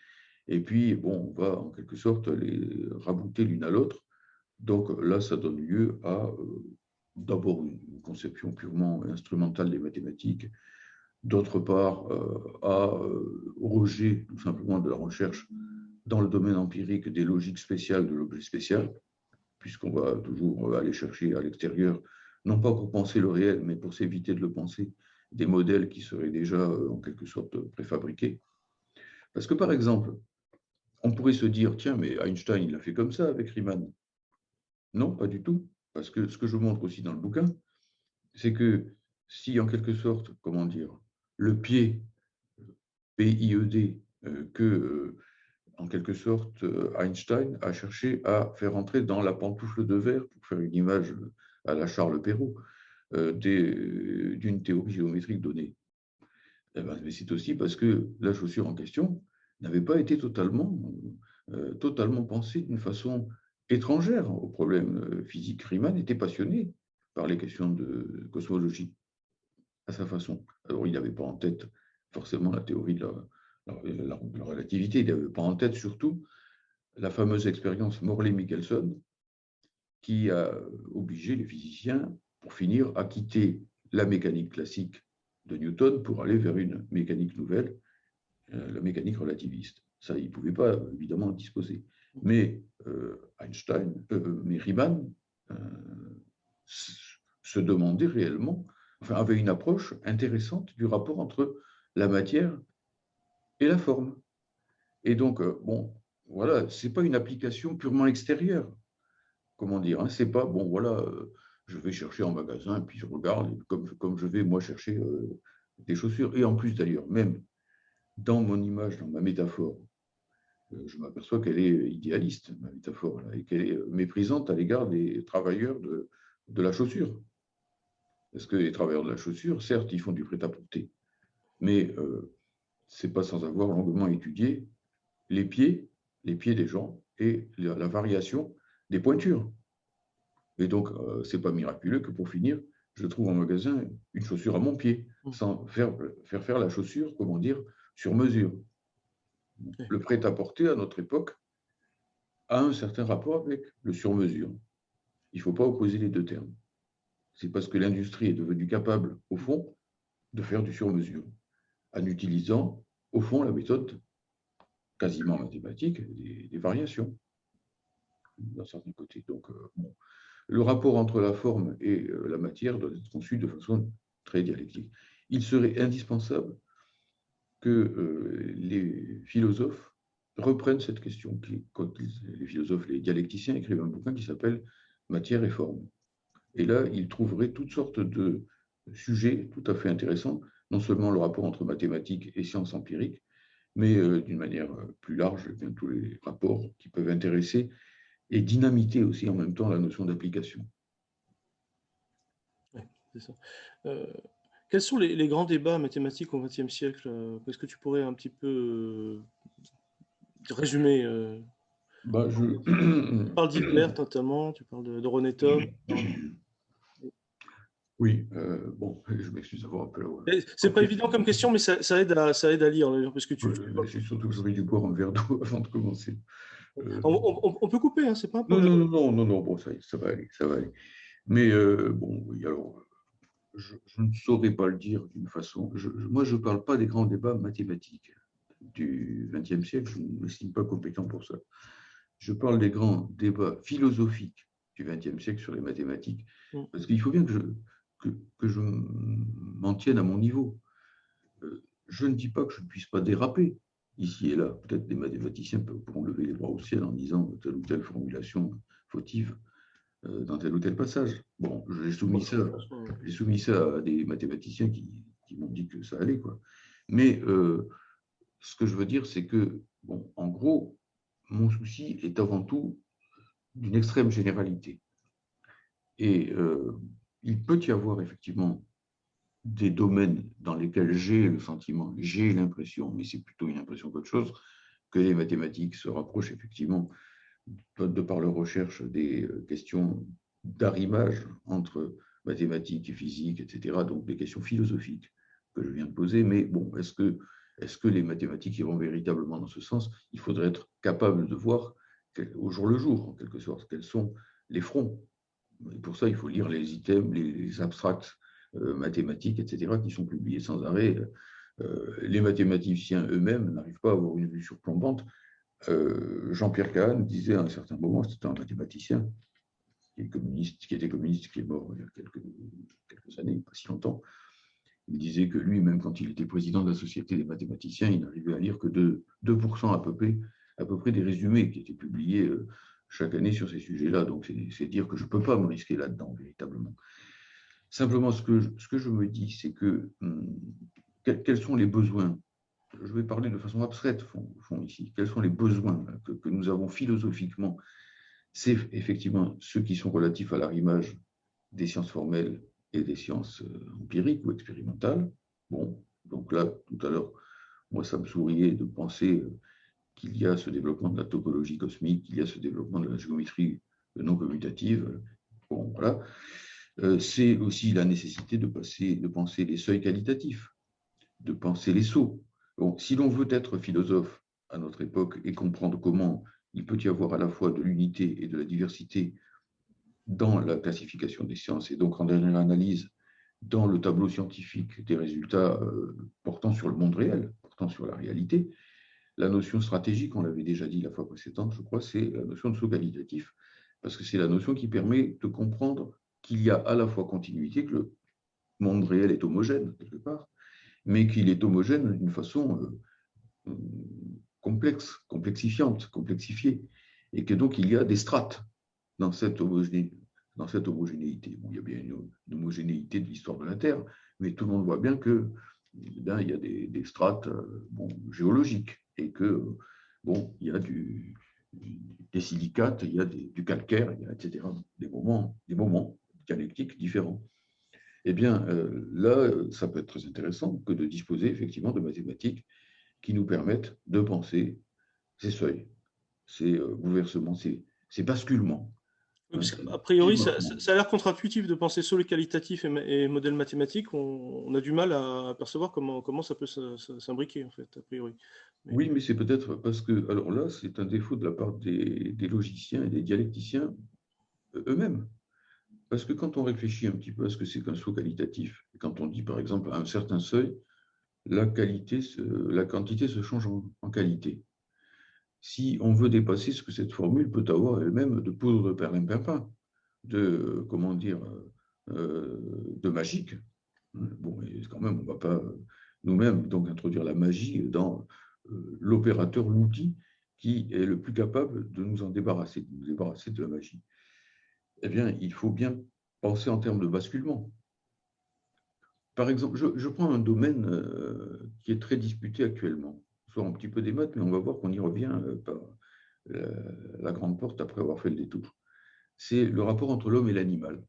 et puis, bon, on va en quelque sorte les rabouter l'une à l'autre. Donc là, ça donne lieu à d'abord une conception purement instrumentale des mathématiques, d'autre part au rejet tout simplement de la recherche dans le domaine empirique des logiques spéciales de l'objet spécial, puisqu'on va toujours aller chercher à l'extérieur, non pas pour penser le réel, mais pour s'éviter de le penser, des modèles qui seraient déjà en quelque sorte préfabriqués. Parce que par exemple, on pourrait se dire, tiens, mais Einstein, il a fait comme ça avec Riemann. Non, pas du tout. Parce que ce que je montre aussi dans le bouquin, c'est que si en quelque sorte, comment dire, le pied, PIED, en quelque sorte, Einstein a cherché à faire entrer dans la pantoufle de verre, pour faire une image à la Charles Perrault, d'une théorie géométrique donnée. Eh ben, mais c'est aussi parce que la chaussure en question n'avait pas été totalement pensée d'une façon étrangère au problème physique. Riemann était passionné par les questions de cosmologie à sa façon. Alors, il n'avait pas en tête forcément la théorie de la relativité, il n'avait pas en tête surtout la fameuse expérience Morley-Michelson qui a obligé les physiciens, pour finir, à quitter la mécanique classique de Newton pour aller vers une mécanique nouvelle, la mécanique relativiste. Ça, il ne pouvait pas, évidemment, en disposer. Mais Riemann se demandait réellement enfin, avait une approche intéressante du rapport entre la matière et la forme. Et donc, bon, voilà, ce n'est pas une application purement extérieure, comment dire, hein, c'est pas, bon, voilà, je vais chercher en magasin, puis je regarde, comme je vais, moi, chercher des chaussures. Et en plus, d'ailleurs, même dans mon image, dans ma métaphore, je m'aperçois qu'elle est idéaliste, ma métaphore, là, et qu'elle est méprisante à l'égard des travailleurs de la chaussure. Parce que les travailleurs de la chaussure, certes, ils font du prêt-à-porter, mais ce n'est pas sans avoir longuement étudié les pieds, les pieds des gens et la variation des pointures. Et donc, ce n'est pas miraculeux que pour finir, je trouve en magasin une chaussure à mon pied, sans faire la chaussure, comment dire, sur mesure. Le prêt-à-porter, à notre époque, a un certain rapport avec le sur-mesure. Il ne faut pas opposer les deux termes. C'est parce que l'industrie est devenue capable, au fond, de faire du sur-mesure, en utilisant, au fond, la méthode quasiment mathématique des variations d'un certain côté. Donc, bon, le rapport entre la forme et la matière doit être conçu de façon très dialectique. Il serait indispensable que les philosophes reprennent cette question. Les philosophes, les dialecticiens écrivent un bouquin qui s'appelle Matière et forme. Et là, ils trouveraient toutes sortes de sujets tout à fait intéressants, non seulement le rapport entre mathématiques et sciences empiriques, mais d'une manière plus large, bien, tous les rapports qui peuvent intéresser et dynamiter aussi en même temps la notion d'application. Ouais, c'est ça. Quels sont les grands débats mathématiques au XXe siècle? Est-ce que tu pourrais un petit peu résumer? Bah, Tu parles d'Hilbert notamment, tu parles de René Thom. Oui, bon, je m'excuse d'avoir un peu. C'est pas évident comme question, mais ça aide à lire, parce que C'est surtout que j'aurais dû boire un verre d'eau avant de commencer. on peut couper, hein, c'est pas un Non, problème. non, non, non, non, bon, ça va aller, ça va aller. Mais bon, oui, alors, je ne saurais pas le dire d'une façon. Moi, je ne parle pas des grands débats mathématiques du XXe siècle, je ne m'estime pas compétent pour ça. Je parle des grands débats philosophiques du XXe siècle sur les mathématiques, parce qu'il faut bien que je m'en tienne à mon niveau. Je ne dis pas que je ne puisse pas déraper ici et là. Peut-être des mathématiciens pourront lever les bras au ciel en disant telle ou telle formulation fautive dans tel ou tel passage. Bon, j'ai soumis ça à des mathématiciens qui m'ont dit que ça allait, quoi. Mais ce que je veux dire, c'est que, bon, en gros, mon souci est avant tout d'une extrême généralité. Et il peut y avoir effectivement des domaines dans lesquels j'ai le sentiment, j'ai l'impression, mais c'est plutôt une impression qu'autre chose, que les mathématiques se rapprochent effectivement, de par leur recherche, des questions d'arrimage entre mathématiques et physique, etc., donc des questions philosophiques que je viens de poser. Mais bon, est-ce que les mathématiques iront véritablement dans ce sens? Il faudrait être capable de voir au jour le jour, en quelque sorte, quels sont les fronts. Et pour ça, il faut lire les items, les abstracts mathématiques, etc., qui sont publiés sans arrêt. Les mathématiciens eux-mêmes n'arrivent pas à avoir une vue surplombante. Jean-Pierre Kahn disait à un certain moment, c'était un mathématicien qui était communiste, qui est mort il y a quelques années, pas si longtemps. Il disait que lui, même quand il était président de la Société des mathématiciens, il n'arrivait à lire que 2% à peu près des résumés qui étaient publiés chaque année sur ces sujets-là. Donc, c'est dire que je ne peux pas me risquer là-dedans, véritablement. Simplement, ce que je me dis, c'est que quels sont les besoins? Je vais parler de façon abstraite, fond ici. Quels sont les besoins que nous avons philosophiquement? C'est effectivement ceux qui sont relatifs à l'arrimage des sciences formelles et des sciences empiriques ou expérimentales. Bon, donc là, tout à l'heure, moi, ça me souriait de penser qu'il y a ce développement de la topologie cosmique, qu'il y a ce développement de la géométrie non commutative. Bon, voilà. C'est aussi la nécessité de penser les seuils qualitatifs, de penser les sauts. Bon, si l'on veut être philosophe à notre époque et comprendre comment il peut y avoir à la fois de l'unité et de la diversité dans la classification des sciences et donc en dernière analyse dans le tableau scientifique des résultats portant sur le monde réel, portant sur la réalité, la notion stratégique, on l'avait déjà dit la fois précédente, je crois, c'est la notion de saut qualitatif, parce que c'est la notion qui permet de comprendre qu'il y a à la fois continuité, que monde réel est homogène, quelque part, mais qu'il est homogène d'une façon complexe, complexifiée, et que donc il y a des strates dans cette homogénéité. Bon, il y a bien une homogénéité de l'histoire de la Terre, mais tout le monde voit bien que là, il y a des strates géologiques et que bon, il y a des silicates, il y a du calcaire, etc. Des moments dialectiques différents. Eh bien, là, ça peut être très intéressant que de disposer effectivement de mathématiques qui nous permettent de penser ces seuils, ces bouleversements, ces basculements. Oui, Hein, parce ces qu'a priori, pivotements. ça a l'air contre-intuitif de penser sur le qualitatif et modèle mathématique. On a du mal à percevoir comment ça peut s'imbriquer, en fait, a priori. Oui, mais c'est peut-être parce que, alors là, c'est un défaut de la part des logiciens et des dialecticiens eux-mêmes. Parce que quand on réfléchit un petit peu à ce que c'est qu'un saut qualitatif, quand on dit par exemple à un certain seuil, la quantité se change en qualité. Si on veut dépasser ce que cette formule peut avoir elle-même de poudre de perlimpinpin, de, comment dire, de magique. Bon, et quand même, on ne va pas nous-mêmes donc introduire la magie dans l'opérateur, l'outil qui est le plus capable de nous débarrasser de la magie. Eh bien, il faut bien penser en termes de basculement. Par exemple, je prends un domaine qui est très disputé actuellement. On sort un petit peu des maths, mais on va voir qu'on y revient par la grande porte après avoir fait le détour. C'est le rapport entre l'homme et l'animal.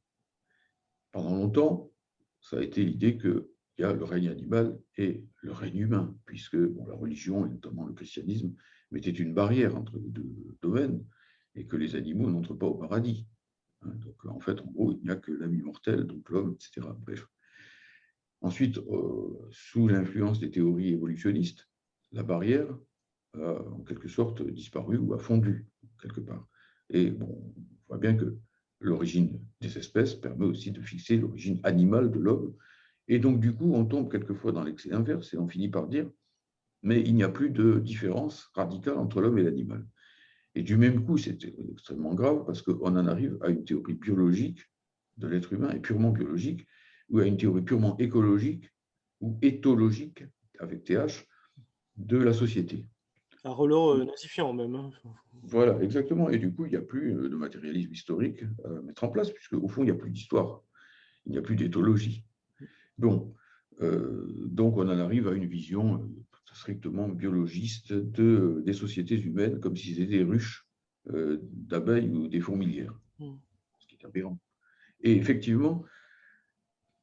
Pendant longtemps, ça a été l'idée qu'il y a le règne animal et le règne humain, puisque bon, la religion, et notamment le christianisme, mettait une barrière entre les deux domaines et que les animaux n'entrent pas au paradis. Donc, en fait, en gros, il n'y a que l'âme immortelle, donc l'homme, etc. Bref. Ensuite, sous l'influence des théories évolutionnistes, la barrière a en quelque sorte disparu ou a fondu quelque part. Et bon, on voit bien que l'origine des espèces permet aussi de fixer l'origine animale de l'homme. Et donc, du coup, on tombe quelquefois dans l'excès inverse et on finit par dire, mais il n'y a plus de différence radicale entre l'homme et l'animal. Et du même coup, c'est extrêmement grave parce qu'on en arrive à une théorie biologique de l'être humain, et purement biologique, ou à une théorie purement écologique ou éthologique, avec TH, de la société. Un relais nazifiant, même. Hein. Voilà, exactement. Et du coup, il n'y a plus de matérialisme historique à mettre en place, puisque au fond, il n'y a plus d'histoire, il n'y a plus d'éthologie. Bon, donc on en arrive à une vision strictement biologiste des sociétés humaines, comme si c'était des ruches d'abeilles ou des fourmilières, ce qui est aberrant. Et effectivement,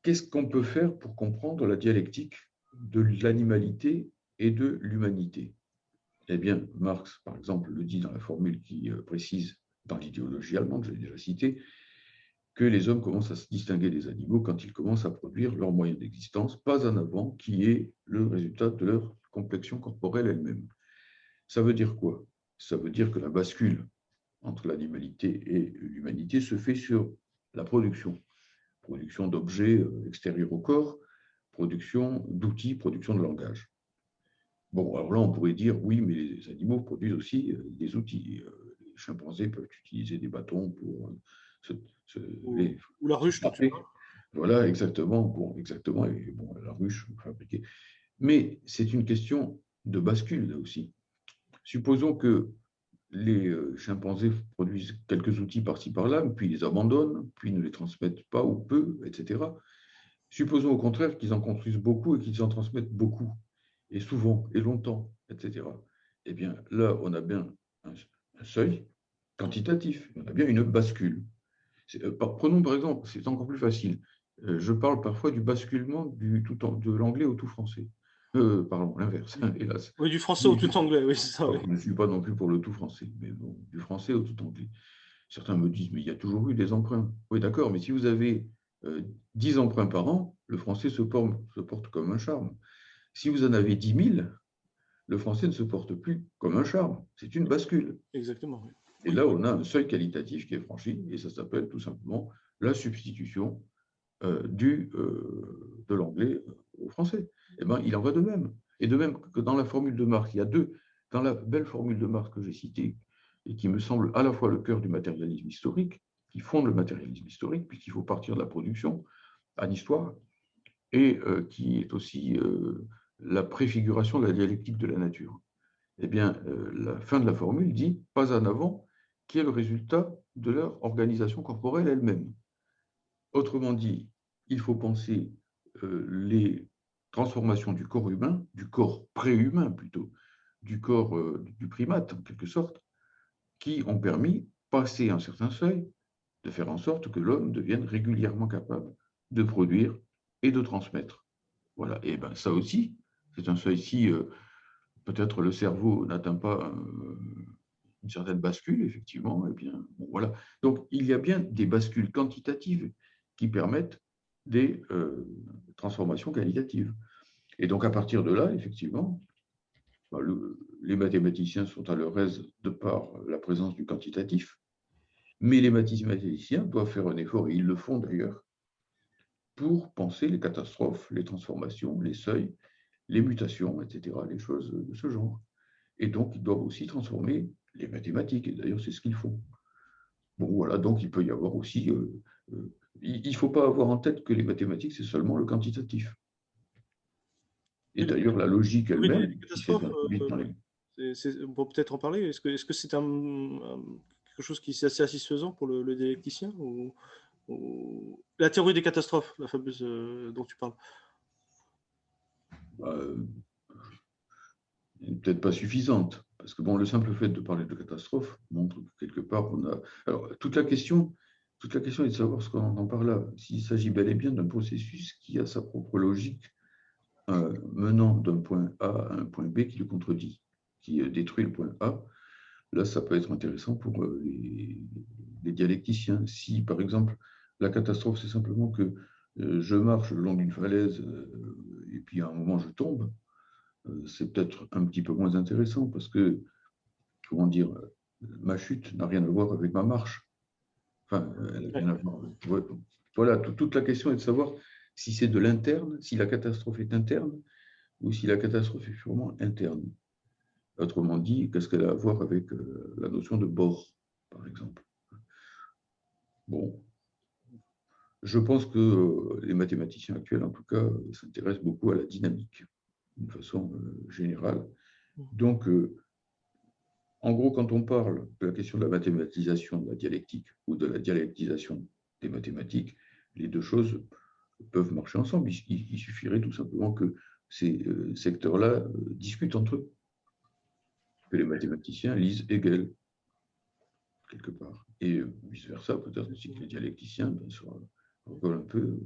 qu'est-ce qu'on peut faire pour comprendre la dialectique de l'animalité et de l'humanité? Eh bien, Marx, par exemple, le dit dans la formule qui précise, dans l'idéologie allemande, je l'ai déjà cité, que les hommes commencent à se distinguer des animaux quand ils commencent à produire leurs moyens d'existence, pas en avant, qui est le résultat de leur complexion corporelle elle-même. Ça veut dire quoi? Ça veut dire que la bascule entre l'animalité et l'humanité se fait sur la production d'objets extérieurs au corps, production d'outils, production de langage. Bon, alors là, on pourrait dire, oui, mais les animaux produisent aussi des outils. Les chimpanzés peuvent utiliser des bâtons pour Ou la se ruche dont tu frapper. parles. Voilà, exactement. Bon, exactement. Et bon, la ruche fabriquée. Mais c'est une question de bascule, là aussi. Supposons que les chimpanzés produisent quelques outils par-ci par-là, puis les abandonnent, puis ne les transmettent pas ou peu, etc. Supposons au contraire qu'ils en construisent beaucoup et qu'ils en transmettent beaucoup, et souvent, et longtemps, etc. Eh bien, là, on a bien un seuil quantitatif, on a bien une bascule. Prenons par exemple, c'est encore plus facile, je parle parfois du basculement de l'anglais au tout français. Pardon, l'inverse, hélas. Oui, du français au Mais tout anglais, oui, c'est ça, oui. je ne suis pas non plus pour le tout français, mais bon, du français au tout anglais. Certains me disent, mais il y a toujours eu des emprunts. Oui, d'accord, mais si vous avez 10 emprunts par an, le français se porte comme un charme. Si vous en avez 10 000, le français ne se porte plus comme un charme. C'est une bascule. Exactement, oui. Et là, on a un seuil qualitatif qui est franchi, et ça s'appelle tout simplement la substitution de l'anglais au français. Eh bien, il en va de même. Et de même que dans la formule de Marx, il y a deux, dans la belle formule de Marx que j'ai citée, et qui me semble à la fois le cœur du matérialisme historique, qui fonde le matérialisme historique, puisqu'il faut partir de la production en histoire, et qui est aussi la préfiguration de la dialectique de la nature. Eh bien, la fin de la formule dit « pas en avant », qui est le résultat de leur organisation corporelle elle-même. Autrement dit, il faut penser les transformations du corps humain, du corps préhumain plutôt, du corps du primate en quelque sorte, qui ont permis, passer un certain seuil, de faire en sorte que l'homme devienne régulièrement capable de produire et de transmettre. Voilà, et bien ça aussi, c'est un seuil si peut-être le cerveau n'atteint pas une certaine bascule, effectivement, et bien, bon, voilà. Donc, il y a bien des bascules quantitatives qui permettent des transformations qualitatives. Et donc, à partir de là, effectivement, bah, les mathématiciens sont à leur aise de par la présence du quantitatif, mais les mathématiciens doivent faire un effort, et ils le font d'ailleurs, pour penser les catastrophes, les transformations, les seuils, les mutations, etc., les choses de ce genre. Et donc, ils doivent aussi transformer les mathématiques, et d'ailleurs, c'est ce qu'ils font. Bon, voilà, donc il peut y avoir aussi... il ne faut pas avoir en tête que les mathématiques, c'est seulement le quantitatif. Et d'ailleurs, la logique Oui, les elle-même, qui s'est catastrophes, introduite dans les... on peut peut-être en parler. Est-ce que c'est quelque chose qui est assez satisfaisant pour le dialecticien la théorie des catastrophes, la fameuse dont tu parles? Peut-être pas suffisante, parce que bon, le simple fait de parler de catastrophe montre que quelque part on a... Alors, toute la question est de savoir ce qu'on entend par là. S'il s'agit bel et bien d'un processus qui a sa propre logique, menant d'un point A à un point B qui le contredit, qui détruit le point A, là, ça peut être intéressant pour les dialecticiens. Si, par exemple, la catastrophe, c'est simplement que je marche le long d'une falaise et puis à un moment, je tombe, c'est peut-être un petit peu moins intéressant parce que, comment dire, ma chute n'a rien à voir avec ma marche. Enfin, elle n'a rien à voir. Voilà, toute la question est de savoir si c'est de l'interne, si la catastrophe est interne ou si la catastrophe est purement interne. Autrement dit, qu'est-ce qu'elle a à voir avec la notion de bord, par exemple? Bon, je pense que les mathématiciens actuels, en tout cas, s'intéressent beaucoup à la dynamique, d'une façon générale. Donc, en gros, quand on parle de la question de la mathématisation de la dialectique ou de la dialectisation des mathématiques, les deux choses peuvent marcher ensemble. Il suffirait tout simplement que ces secteurs-là discutent entre eux, que les mathématiciens lisent Hegel, quelque part, et vice-versa, peut-être aussi que les dialecticiens se recollent un peu.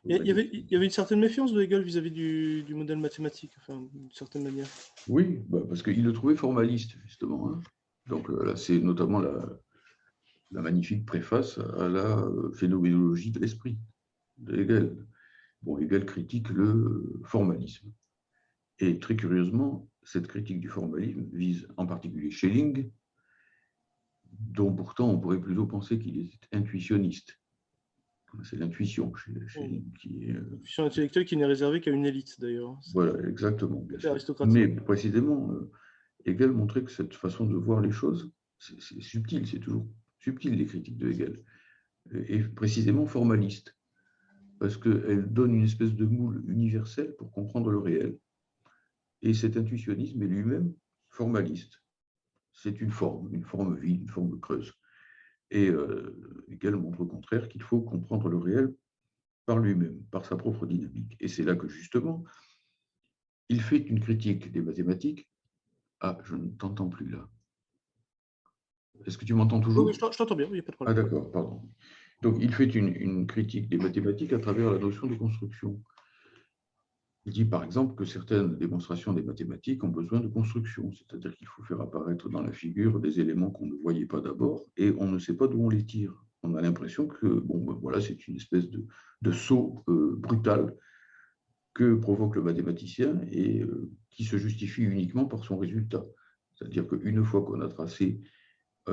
Il y avait une certaine méfiance de Hegel vis-à-vis du modèle mathématique, enfin, d'une certaine manière. Oui, parce qu'il le trouvait formaliste, justement. Hein. Donc là, c'est notamment la magnifique préface à la phénoménologie de l'esprit de Hegel. Bon, Hegel critique le formalisme. Et très curieusement, cette critique du formalisme vise en particulier Schelling, dont pourtant on pourrait plutôt penser qu'il est intuitionniste. C'est l'intuition chez Schelling qui est... L'intuition intellectuelle qui n'est réservée qu'à une élite, d'ailleurs. Voilà, exactement. Bien sûr. Aristocratique. Mais précisément, Hegel montrait que cette façon de voir les choses, c'est subtil, c'est toujours subtil les critiques de Hegel, et précisément formaliste, parce qu'elle donne une espèce de moule universel pour comprendre le réel. Et cet intuitionnisme est lui-même formaliste. C'est une forme vide, une forme creuse. Et Hegel montre au contraire qu'il faut comprendre le réel par lui-même, par sa propre dynamique. Et c'est là que justement, il fait une critique des mathématiques. Ah, je ne t'entends plus là. Est-ce que tu m'entends toujours? Oui, je t'entends bien, il n'y a pas de Ah problème. d'accord, pardon. Donc il fait une critique des mathématiques à travers la notion de construction. Il dit par exemple que certaines démonstrations des mathématiques ont besoin de construction, c'est-à-dire qu'il faut faire apparaître dans la figure des éléments qu'on ne voyait pas d'abord et on ne sait pas d'où on les tire. On a l'impression que bon, ben voilà, c'est une espèce de saut brutal que provoque le mathématicien et qui se justifie uniquement par son résultat. C'est-à-dire qu'une fois qu'on a tracé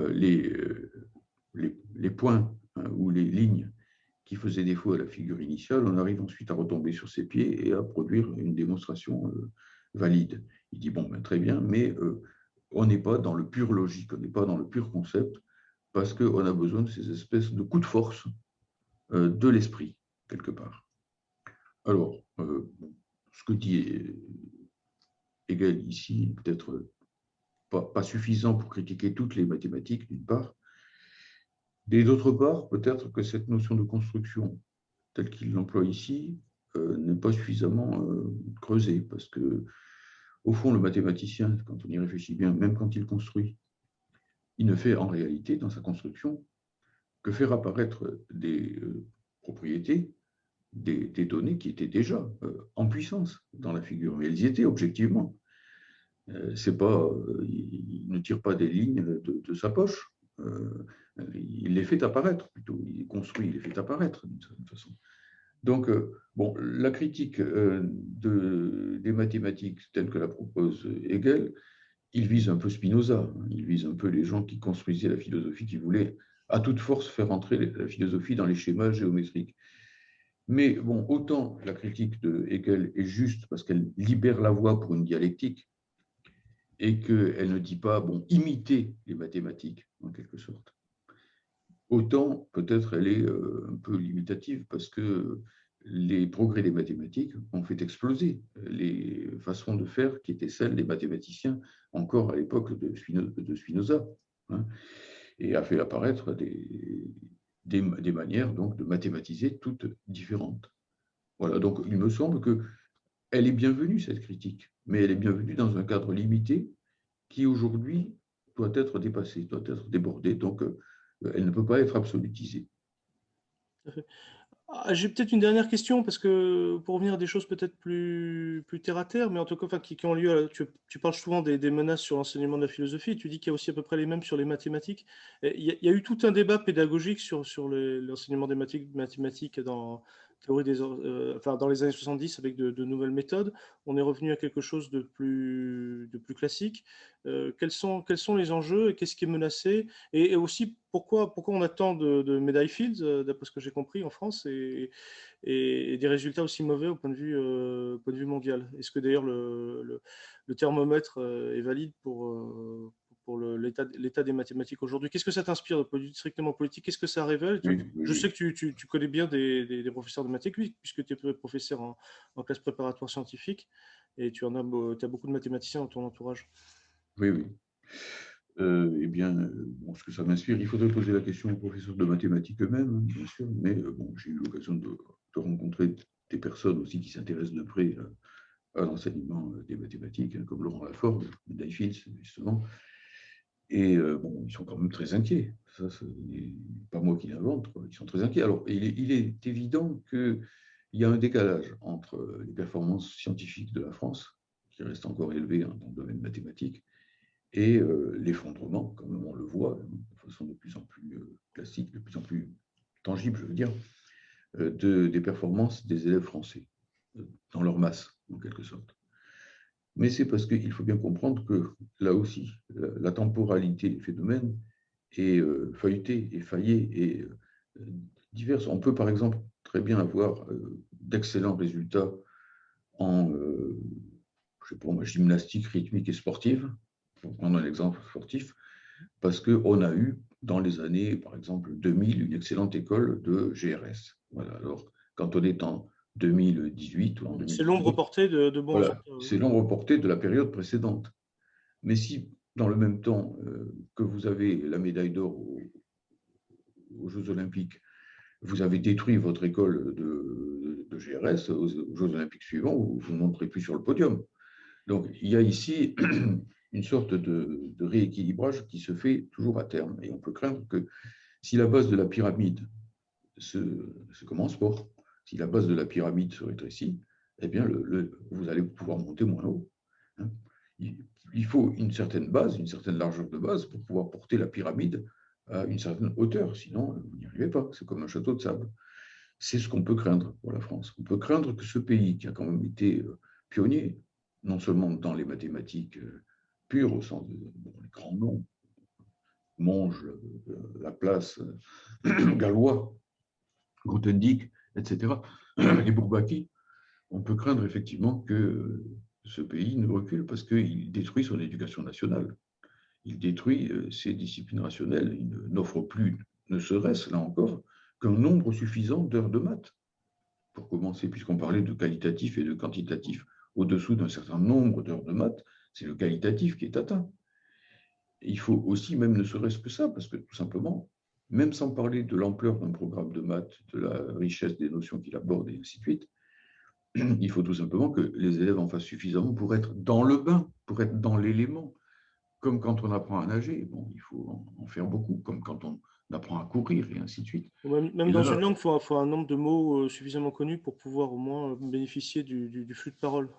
les points hein, ou les lignes qui faisaient défaut à la figure initiale, on arrive ensuite à retomber sur ses pieds et à produire une démonstration valide. Il dit, bon, ben, très bien, mais on n'est pas dans le pur logique, on n'est pas dans le pur concept, parce qu'on a besoin de ces espèces de coups de force de l'esprit, quelque part. Alors, ce que dit Hegel ici est peut-être pas suffisant pour critiquer toutes les mathématiques, d'une part, et d'autre part, peut-être que cette notion de construction, telle qu'il l'emploie ici, n'est pas suffisamment creusée, parce que, au fond, le mathématicien, quand on y réfléchit bien, même quand il construit, il ne fait en réalité, dans sa construction, que faire apparaître des propriétés, des données qui étaient déjà en puissance dans la figure, mais elles y étaient objectivement. C'est pas, il ne tire pas des lignes de sa poche. Il les fait apparaître plutôt. Il construit, il les fait apparaître d'une certaine façon. Donc, bon, la critique des mathématiques telle que la propose Hegel, il vise un peu Spinoza, hein. Il vise un peu les gens qui construisaient la philosophie, qui voulaient à toute force faire entrer la philosophie dans les schémas géométriques. Mais bon, autant la critique de Hegel est juste parce qu'elle libère la voie pour une dialectique, et qu'elle ne dit pas, bon, imiter les mathématiques, en quelque sorte. Autant, peut-être, elle est un peu limitative parce que les progrès des mathématiques ont fait exploser les façons de faire qui étaient celles des mathématiciens encore à l'époque de Spinoza, hein, et a fait apparaître des manières donc, de mathématiser toutes différentes. Voilà, donc il me semble qu'elle est bienvenue, cette critique, mais elle est bienvenue dans un cadre limité qui aujourd'hui doit être dépassée, doit être débordée, donc elle ne peut pas être absolutisée. J'ai peut-être une dernière question, parce que pour revenir à des choses peut-être plus terre à terre, mais en tout cas, enfin, qui ont lieu, tu parles souvent des menaces sur l'enseignement de la philosophie, tu dis qu'il y a aussi à peu près les mêmes sur les mathématiques. Et il y a eu tout un débat pédagogique sur l'enseignement des mathématiques dans, enfin, dans les années 70 avec de nouvelles méthodes. On est revenu à quelque chose de plus classique. Quels sont les enjeux et qu'est-ce qui est menacé? Et aussi, pourquoi on a tant de médailles Fields, d'après ce que j'ai compris, en France, et des résultats aussi mauvais au point de vue mondial? Est-ce que d'ailleurs le thermomètre est valide pour l'état des mathématiques aujourd'hui? Qu'est-ce que ça t'inspire de point de vue strictement politique? Qu'est-ce que ça révèle? Oui, oui, Je sais oui. que tu connais bien des professeurs de mathématiques, puisque tu es professeur en classe préparatoire scientifique, et tu as beaucoup de mathématiciens dans ton entourage. Oui, oui. Eh bien, bon, ce que ça m'inspire, il faudrait poser la question aux professeurs de mathématiques eux-mêmes, hein, bien sûr, mais bon, j'ai eu l'occasion de rencontrer des personnes aussi qui s'intéressent de près à l'enseignement des mathématiques, hein, comme Laurent Lafforgue, médaille Fields, justement, et bon, ils sont quand même très inquiets. Ça, ce n'est pas moi qui l'invente, quoi. Ils sont très inquiets. Alors, il est évident qu'il y a un décalage entre les performances scientifiques de la France, qui restent encore élevées, hein, dans le domaine mathématique, et l'effondrement, comme on le voit, hein, de façon de plus en plus classique, de plus en plus tangible, je veux dire, des performances des élèves français, dans leur masse, en quelque sorte. Mais c'est parce qu'il faut bien comprendre que, là aussi, la temporalité des phénomènes est feuilletée, effayée et diverse. On peut, par exemple, très bien avoir d'excellents résultats en, je sais pas moi, gymnastique rythmique et sportive, pour prendre un exemple sportif, parce qu'on a eu, dans les années, par exemple, 2000, une excellente école de GRS. Voilà. Alors, quand on est en 2018 ou en C'est l'ombre 2019, portée de bons voilà, résultats. c'est l'ombre portée de la période précédente. Mais si, dans le même temps que vous avez la médaille d'or aux Jeux Olympiques, vous avez détruit votre école de GRS aux Jeux Olympiques suivants, vous ne monterez plus sur le podium. Donc, il y a ici une sorte de rééquilibrage qui se fait toujours à terme. Et on peut craindre que si la base de la pyramide, c'est comme en sport, si la base de la pyramide se rétrécit, eh bien, vous allez pouvoir monter moins haut, hein. Il faut une certaine base, une certaine largeur de base pour pouvoir porter la pyramide à une certaine hauteur. Sinon, vous n'y arrivez pas. C'est comme un château de sable. C'est ce qu'on peut craindre pour la France. On peut craindre que ce pays, qui a quand même été pionnier, non seulement dans les mathématiques pures, au sens des grands noms, Monge, Laplace, Galois, Grothendieck, etc., et Bourbaki, on peut craindre effectivement que ce pays ne recule parce qu'il détruit son éducation nationale. Il détruit ses disciplines rationnelles. Il n'offre plus, ne serait-ce là encore, qu'un nombre suffisant d'heures de maths. pour commencer, puisqu'on parlait de qualitatif et de quantitatif. Au-dessous d'un certain nombre d'heures de maths, c'est le qualitatif qui est atteint. Et il faut aussi, même ne serait-ce que ça, parce que tout simplement, même sans parler de l'ampleur d'un programme de maths, de la richesse des notions qu'il aborde et ainsi de suite, il faut tout simplement que les élèves en fassent suffisamment pour être dans le bain, pour être dans l'élément. Comme quand on apprend à nager, bon, il faut en faire beaucoup, comme quand on apprend à courir et ainsi de suite. Même Et dans là, une langue, il faut un nombre de mots suffisamment connus pour pouvoir au moins bénéficier du flux de parole.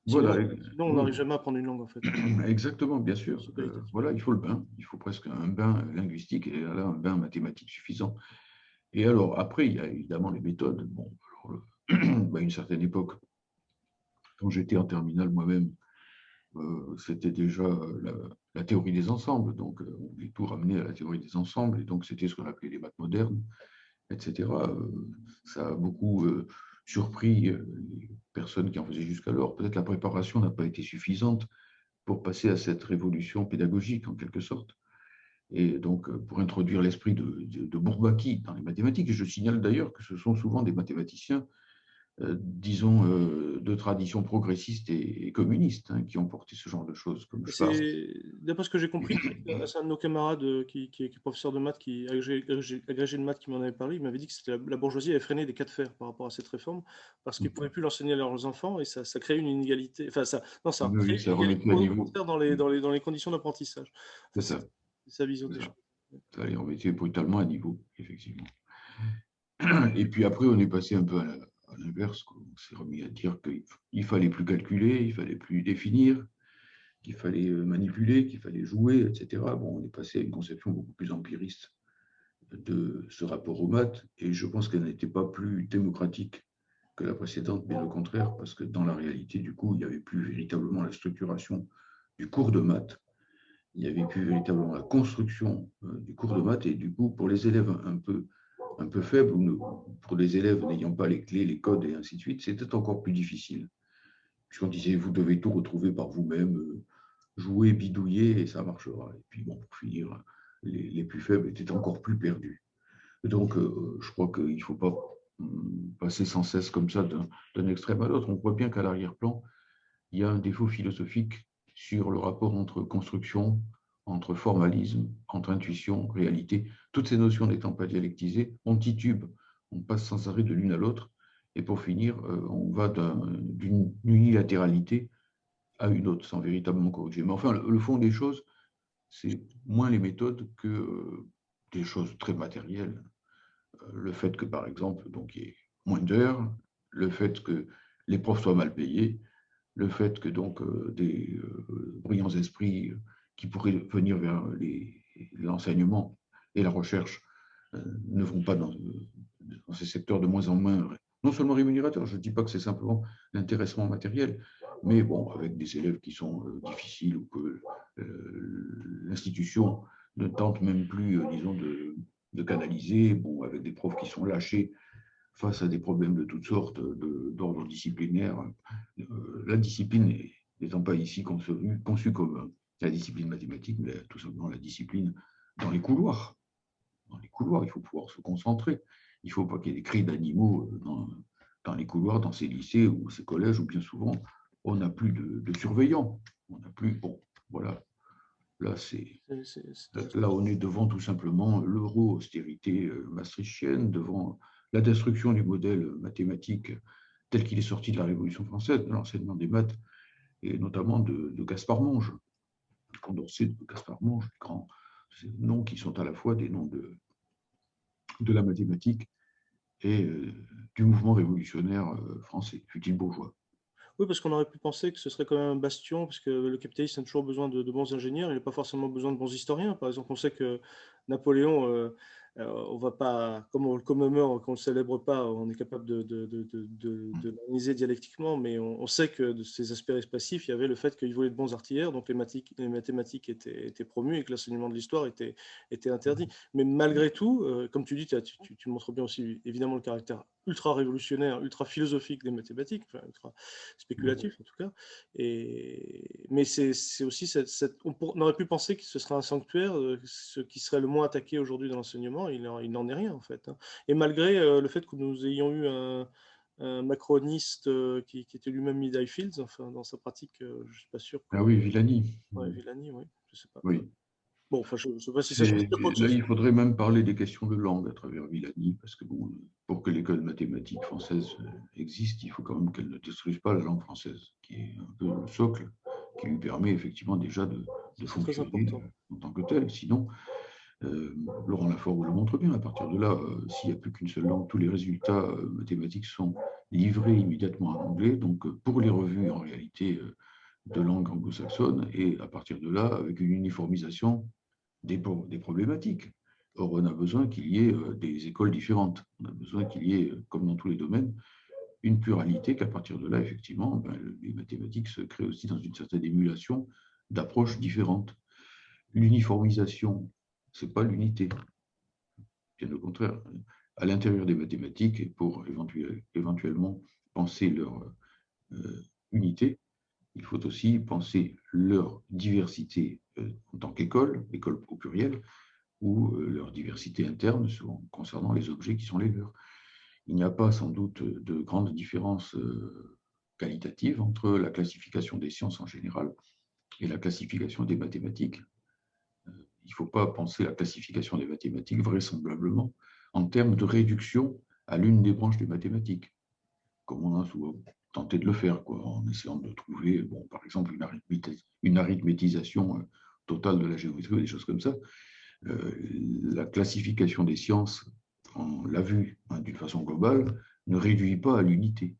voilà, Sinon on oui, n'arrive jamais à apprendre une langue, en fait. exactement, bien sûr. Qualitatif. Voilà, il faut le bain, il faut presque un bain linguistique et là, un bain mathématique suffisant. Et alors, après, il y a évidemment les méthodes. Bon, alors, à une certaine époque, quand j'étais en terminale moi-même, c'était déjà la théorie des ensembles. Donc, on est tout ramené à la théorie des ensembles. Et donc, c'était ce qu'on appelait les maths modernes, etc. Ça a beaucoup surpris les personnes qui en faisaient jusqu'alors. Peut-être la préparation n'a pas été suffisante pour passer à cette révolution pédagogique, en quelque sorte. Et donc, pour introduire l'esprit de Bourbaki dans les mathématiques, et je signale d'ailleurs que ce sont souvent des mathématiciens disons, de tradition progressiste et communiste hein, qui ont porté ce genre de choses, comme je parle. D'après ce que j'ai compris, c'est un de nos camarades qui est professeur de maths, qui agrégé de maths, qui m'en avait parlé. Il m'avait dit que la bourgeoisie avait freiné des cas de fer par rapport à cette réforme, parce qu'ils ne pouvaient plus l'enseigner à leurs enfants, et ça crée une inégalité. Enfin, ça Oui, crée ça une inégalité remettait à au niveau. contraire dans les conditions d'apprentissage. C'est Enfin, ça, c'est sa vision c'est des ça. choses. Ça les remettait brutalement à niveau, effectivement. Et puis après, on est passé un peu à l'inverse. On s'est remis à dire qu'il fallait plus calculer, il fallait plus définir, qu'il fallait manipuler, qu'il fallait jouer, etc. Bon, on est passé à une conception beaucoup plus empiriste de ce rapport aux maths, et je pense qu'elle n'était pas plus démocratique que la précédente, bien au contraire, parce que dans la réalité, du coup, il n'y avait plus véritablement la structuration du cours de maths, il n'y avait plus véritablement la construction du cours de maths, et du coup, pour les élèves un peu faibles, ou pour des élèves n'ayant pas les clés, les codes et ainsi de suite, c'était encore plus difficile. Puisqu'on disait, vous devez tout retrouver par vous-même, jouer, bidouiller, et ça marchera. Et puis, bon, pour finir, les plus faibles étaient encore plus perdus. Donc, je crois qu'il ne faut pas passer sans cesse comme ça d'un extrême à l'autre. On voit bien qu'à l'arrière-plan, il y a un défaut philosophique sur le rapport entre construction, entre formalisme, entre intuition, réalité. Toutes ces notions n'étant pas dialectisées, on titube, on passe sans arrêt de l'une à l'autre, et pour finir, on va d'une unilatéralité à une autre, sans véritablement corriger. Mais enfin, le fond des choses, c'est moins les méthodes que des choses très matérielles. Le fait que, par exemple, donc, il y ait moins d'heures, le fait que les profs soient mal payés, le fait que donc des brillants esprits qui pourraient venir vers l'enseignement et la recherche ne vont pas dans ces secteurs de moins en moins, non seulement rémunérateurs, je ne dis pas que c'est simplement l'intéressement matériel, mais bon, avec des élèves qui sont difficiles ou que l'institution ne tente même plus, disons, de canaliser, bon, avec des profs qui sont lâchés face à des problèmes de toutes sortes, d'ordre disciplinaire. La discipline n'étant pas ici conçue comme la discipline mathématique, mais tout simplement la discipline dans les couloirs. Dans les couloirs, il faut pouvoir se concentrer. Il ne faut pas qu'il y ait des cris d'animaux dans les couloirs, dans ces lycées ou ces collèges, où bien souvent, on n'a plus de surveillants. On n'a plus. Bon, voilà. Là, là, on est devant tout simplement l'euro-austérité maastrichtienne, devant la destruction du modèle mathématique tel qu'il est sorti de la Révolution française, de l'enseignement des maths, et notamment de Gaspard Monge, Condorcet de Gaspard Monge, les grands noms qui sont à la fois des noms de la mathématique et du mouvement révolutionnaire français, fut-il bourgeois. Oui, parce qu'on aurait pu penser que ce serait quand même un bastion, parce que le capitalisme a toujours besoin de bons ingénieurs, il n'a pas forcément besoin de bons historiens. Par exemple, on sait que Napoléon, on va pas, comme on le commémore, qu'on ne le célèbre pas, on est capable de l'analyser dialectiquement, mais on sait que de ces aspects expressifs, il y avait le fait qu'il voulait de bons artilleurs, donc les mathématiques étaient promues et que l'enseignement de l'histoire était interdit. Mais malgré tout, comme tu dis, tu montres bien aussi évidemment le caractère ultra révolutionnaire, ultra philosophique des mathématiques, enfin, ultra spéculatif en tout cas. Mais c'est aussi on aurait pu penser que ce serait un sanctuaire, ce qui serait le moins attaqué aujourd'hui dans l'enseignement, il n'en est rien en fait. Hein. Et malgré le fait que nous ayons eu un macroniste qui était lui-même Mid-Fields, enfin, dans sa pratique, je ne suis pas sûr que… Ah oui, Villani. Ouais, Villani, oui, je ne sais pas. Oui. Bon, enfin, je ne sais pas si ça change quoi que ce Là, soit. il faudrait même parler des questions de langue à travers Villani, parce que bon, pour que l'école mathématique française existe, il faut quand même qu'elle ne détruise pas la langue française, qui est un peu le socle qui lui permet effectivement déjà de C'est très fonctionner important. en tant que tel. Sinon, Laurent Lafort vous le montre bien, à partir de là, s'il n'y a plus qu'une seule langue, tous les résultats mathématiques sont livrés immédiatement en anglais. Donc, pour les revues, en réalité, de langue anglo-saxonne, et à partir de là, avec une uniformisation des problématiques. Or, on a besoin qu'il y ait des écoles différentes. On a besoin qu'il y ait, comme dans tous les domaines, une pluralité, qu'à partir de là, effectivement, les mathématiques se créent aussi dans une certaine émulation d'approches différentes. L'uniformisation, ce n'est pas l'unité. Bien au contraire, à l'intérieur des mathématiques, et pour éventuellement penser leur unité, il faut aussi penser leur diversité en tant qu'école, école au pluriel, ou leur diversité interne concernant les objets qui sont les leurs. Il n'y a pas sans doute de grandes différences qualitatives entre la classification des sciences en général et la classification des mathématiques. Il ne faut pas penser la classification des mathématiques vraisemblablement en termes de réduction à l'une des branches des mathématiques, comme on a souvent tenté de le faire, en essayant de trouver, bon, par exemple, une arithmétisation totale de la géométrie ou des choses comme ça. La classification des sciences, on l'a vu d'une façon globale, ne réduit pas à l'unité.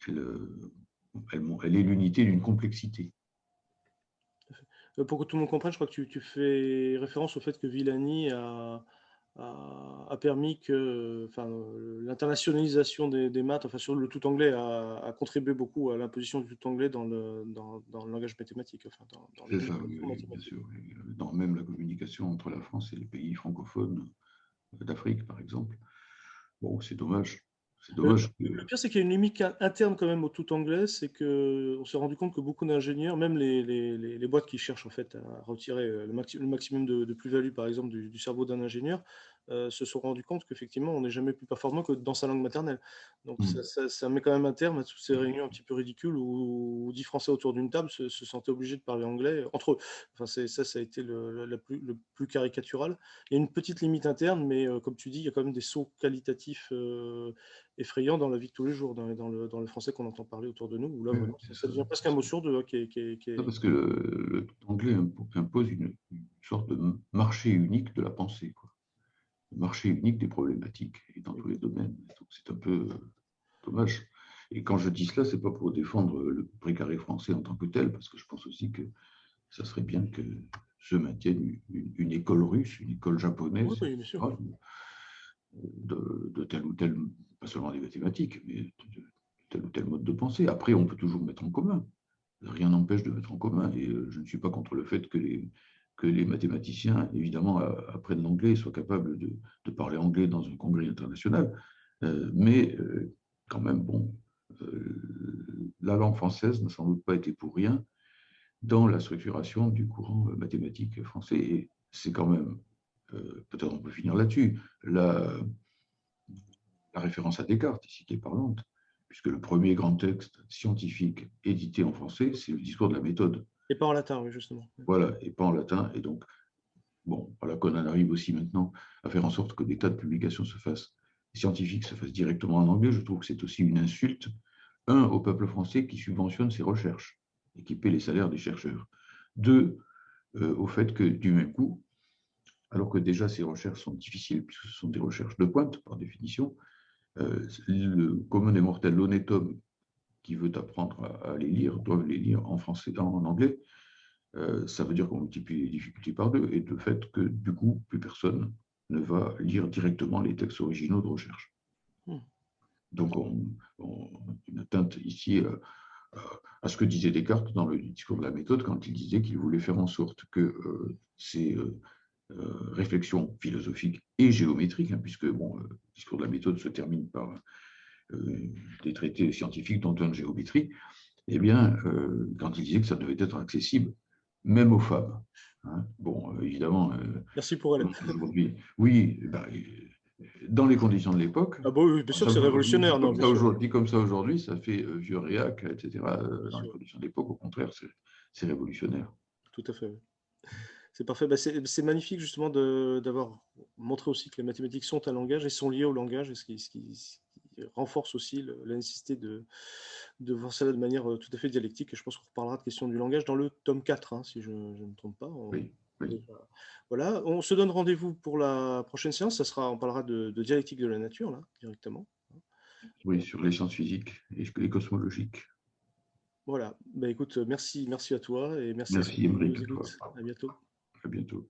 Elle est l'unité d'une complexité. Pour que tout le monde comprenne, je crois que tu fais référence au fait que Villani a permis que l'internationalisation des maths, enfin sur le tout anglais, a contribué beaucoup à l'imposition du tout anglais dans le langage mathématique. Enfin, C'est ça, oui, bien sûr. Dans même la communication entre la France et les pays francophones d'Afrique, par exemple. Bon, c'est dommage. C'est dommage. Le pire, c'est qu'il y a une limite interne quand même au tout anglais, c'est qu'on s'est rendu compte que beaucoup d'ingénieurs, même les boîtes qui cherchent en fait à retirer le maximum de plus-value, par exemple, du cerveau d'un ingénieur, se sont rendus compte qu'effectivement, on n'est jamais plus performant que dans sa langue maternelle. Donc ça met quand même un terme à toutes ces réunions un petit peu ridicules où 10 Français autour d'une table se sentaient obligés de parler anglais entre eux. Enfin, ça a été le plus caricatural. Il y a une petite limite interne, mais comme tu dis, il y a quand même des sauts qualitatifs effrayant dans la vie de tous les jours, dans le français qu'on entend parler autour de nous, où là, vraiment, ça devient presque un mot sur deux. Parce que le anglais impose une sorte de marché unique de la pensée, le marché unique des problématiques, et dans tous les domaines. Donc c'est un peu dommage. Et quand je dis cela, ce n'est pas pour défendre le précaré français en tant que tel, parce que je pense aussi que ça serait bien que se maintienne une école russe, une école japonaise, oui, bien sûr. De tel ou tel, pas seulement des mathématiques, mais de tel ou tel mode de pensée. Après, on peut toujours mettre en commun. Rien n'empêche de mettre en commun. Et je ne suis pas contre le fait que les mathématiciens, évidemment, apprennent l'anglais et soient capables de parler anglais dans un congrès international. Mais quand même, bon, la langue française n'a sans doute pas été pour rien dans la structuration du courant mathématique français. Et c'est quand même, peut-être on peut finir là-dessus, la référence à Descartes, ici qui est parlante, puisque le premier grand texte scientifique édité en français, c'est le discours de la méthode. Et pas en latin, oui, justement. Voilà, et pas en latin. Et donc, bon, voilà qu'on en arrive aussi maintenant à faire en sorte que des tas de publications scientifiques se fassent directement en anglais. Je trouve que c'est aussi une insulte, au peuple français qui subventionne ses recherches et qui paie les salaires des chercheurs. Deux, au fait que, du même coup, alors que déjà ces recherches sont difficiles, puisque ce sont des recherches de pointe, par définition, le commun des mortels, l'honnête homme qui veut apprendre à les lire, doivent les lire en français, en anglais. Ça veut dire qu'on multiplie les difficultés par deux, et le fait que, du coup, plus personne ne va lire directement les textes originaux de recherche. Donc, une atteinte ici à ce que disait Descartes dans le discours de la méthode, quand il disait qu'il voulait faire en sorte que ces réflexions philosophiques et géométriques, puisque bon, le discours de la méthode se termine par des traités scientifiques, dont un de géométrie, eh bien, quand il disait que ça devait être accessible, même aux femmes. Bon, évidemment. Merci pour elle. Aujourd'hui, oui, dans les conditions de l'époque. Ah bon, oui, bien sûr que c'est révolutionnaire, non, bien sûr. Dit comme ça aujourd'hui, ça fait vieux réac, etc. Bien Dans les sûr, conditions de l'époque, au contraire, c'est révolutionnaire. tout à fait. Oui. C'est parfait. Bah, c'est magnifique justement d'avoir montré aussi que les mathématiques sont un langage et sont liées au langage, et ce qui renforce aussi la nécessité de voir ça de manière tout à fait dialectique. Et je pense qu'on reparlera de question du langage dans le tome 4, hein, si je ne me trompe pas. Oui, oui. Voilà, on se donne rendez-vous pour la prochaine séance. On parlera de dialectique de la nature, là, directement. Oui, sur les sciences physiques et cosmologiques. Voilà. Bah, écoute, merci à toi et merci à ceux Merci, qui Émeric, nous à toi. écoutent. À bientôt. À bientôt.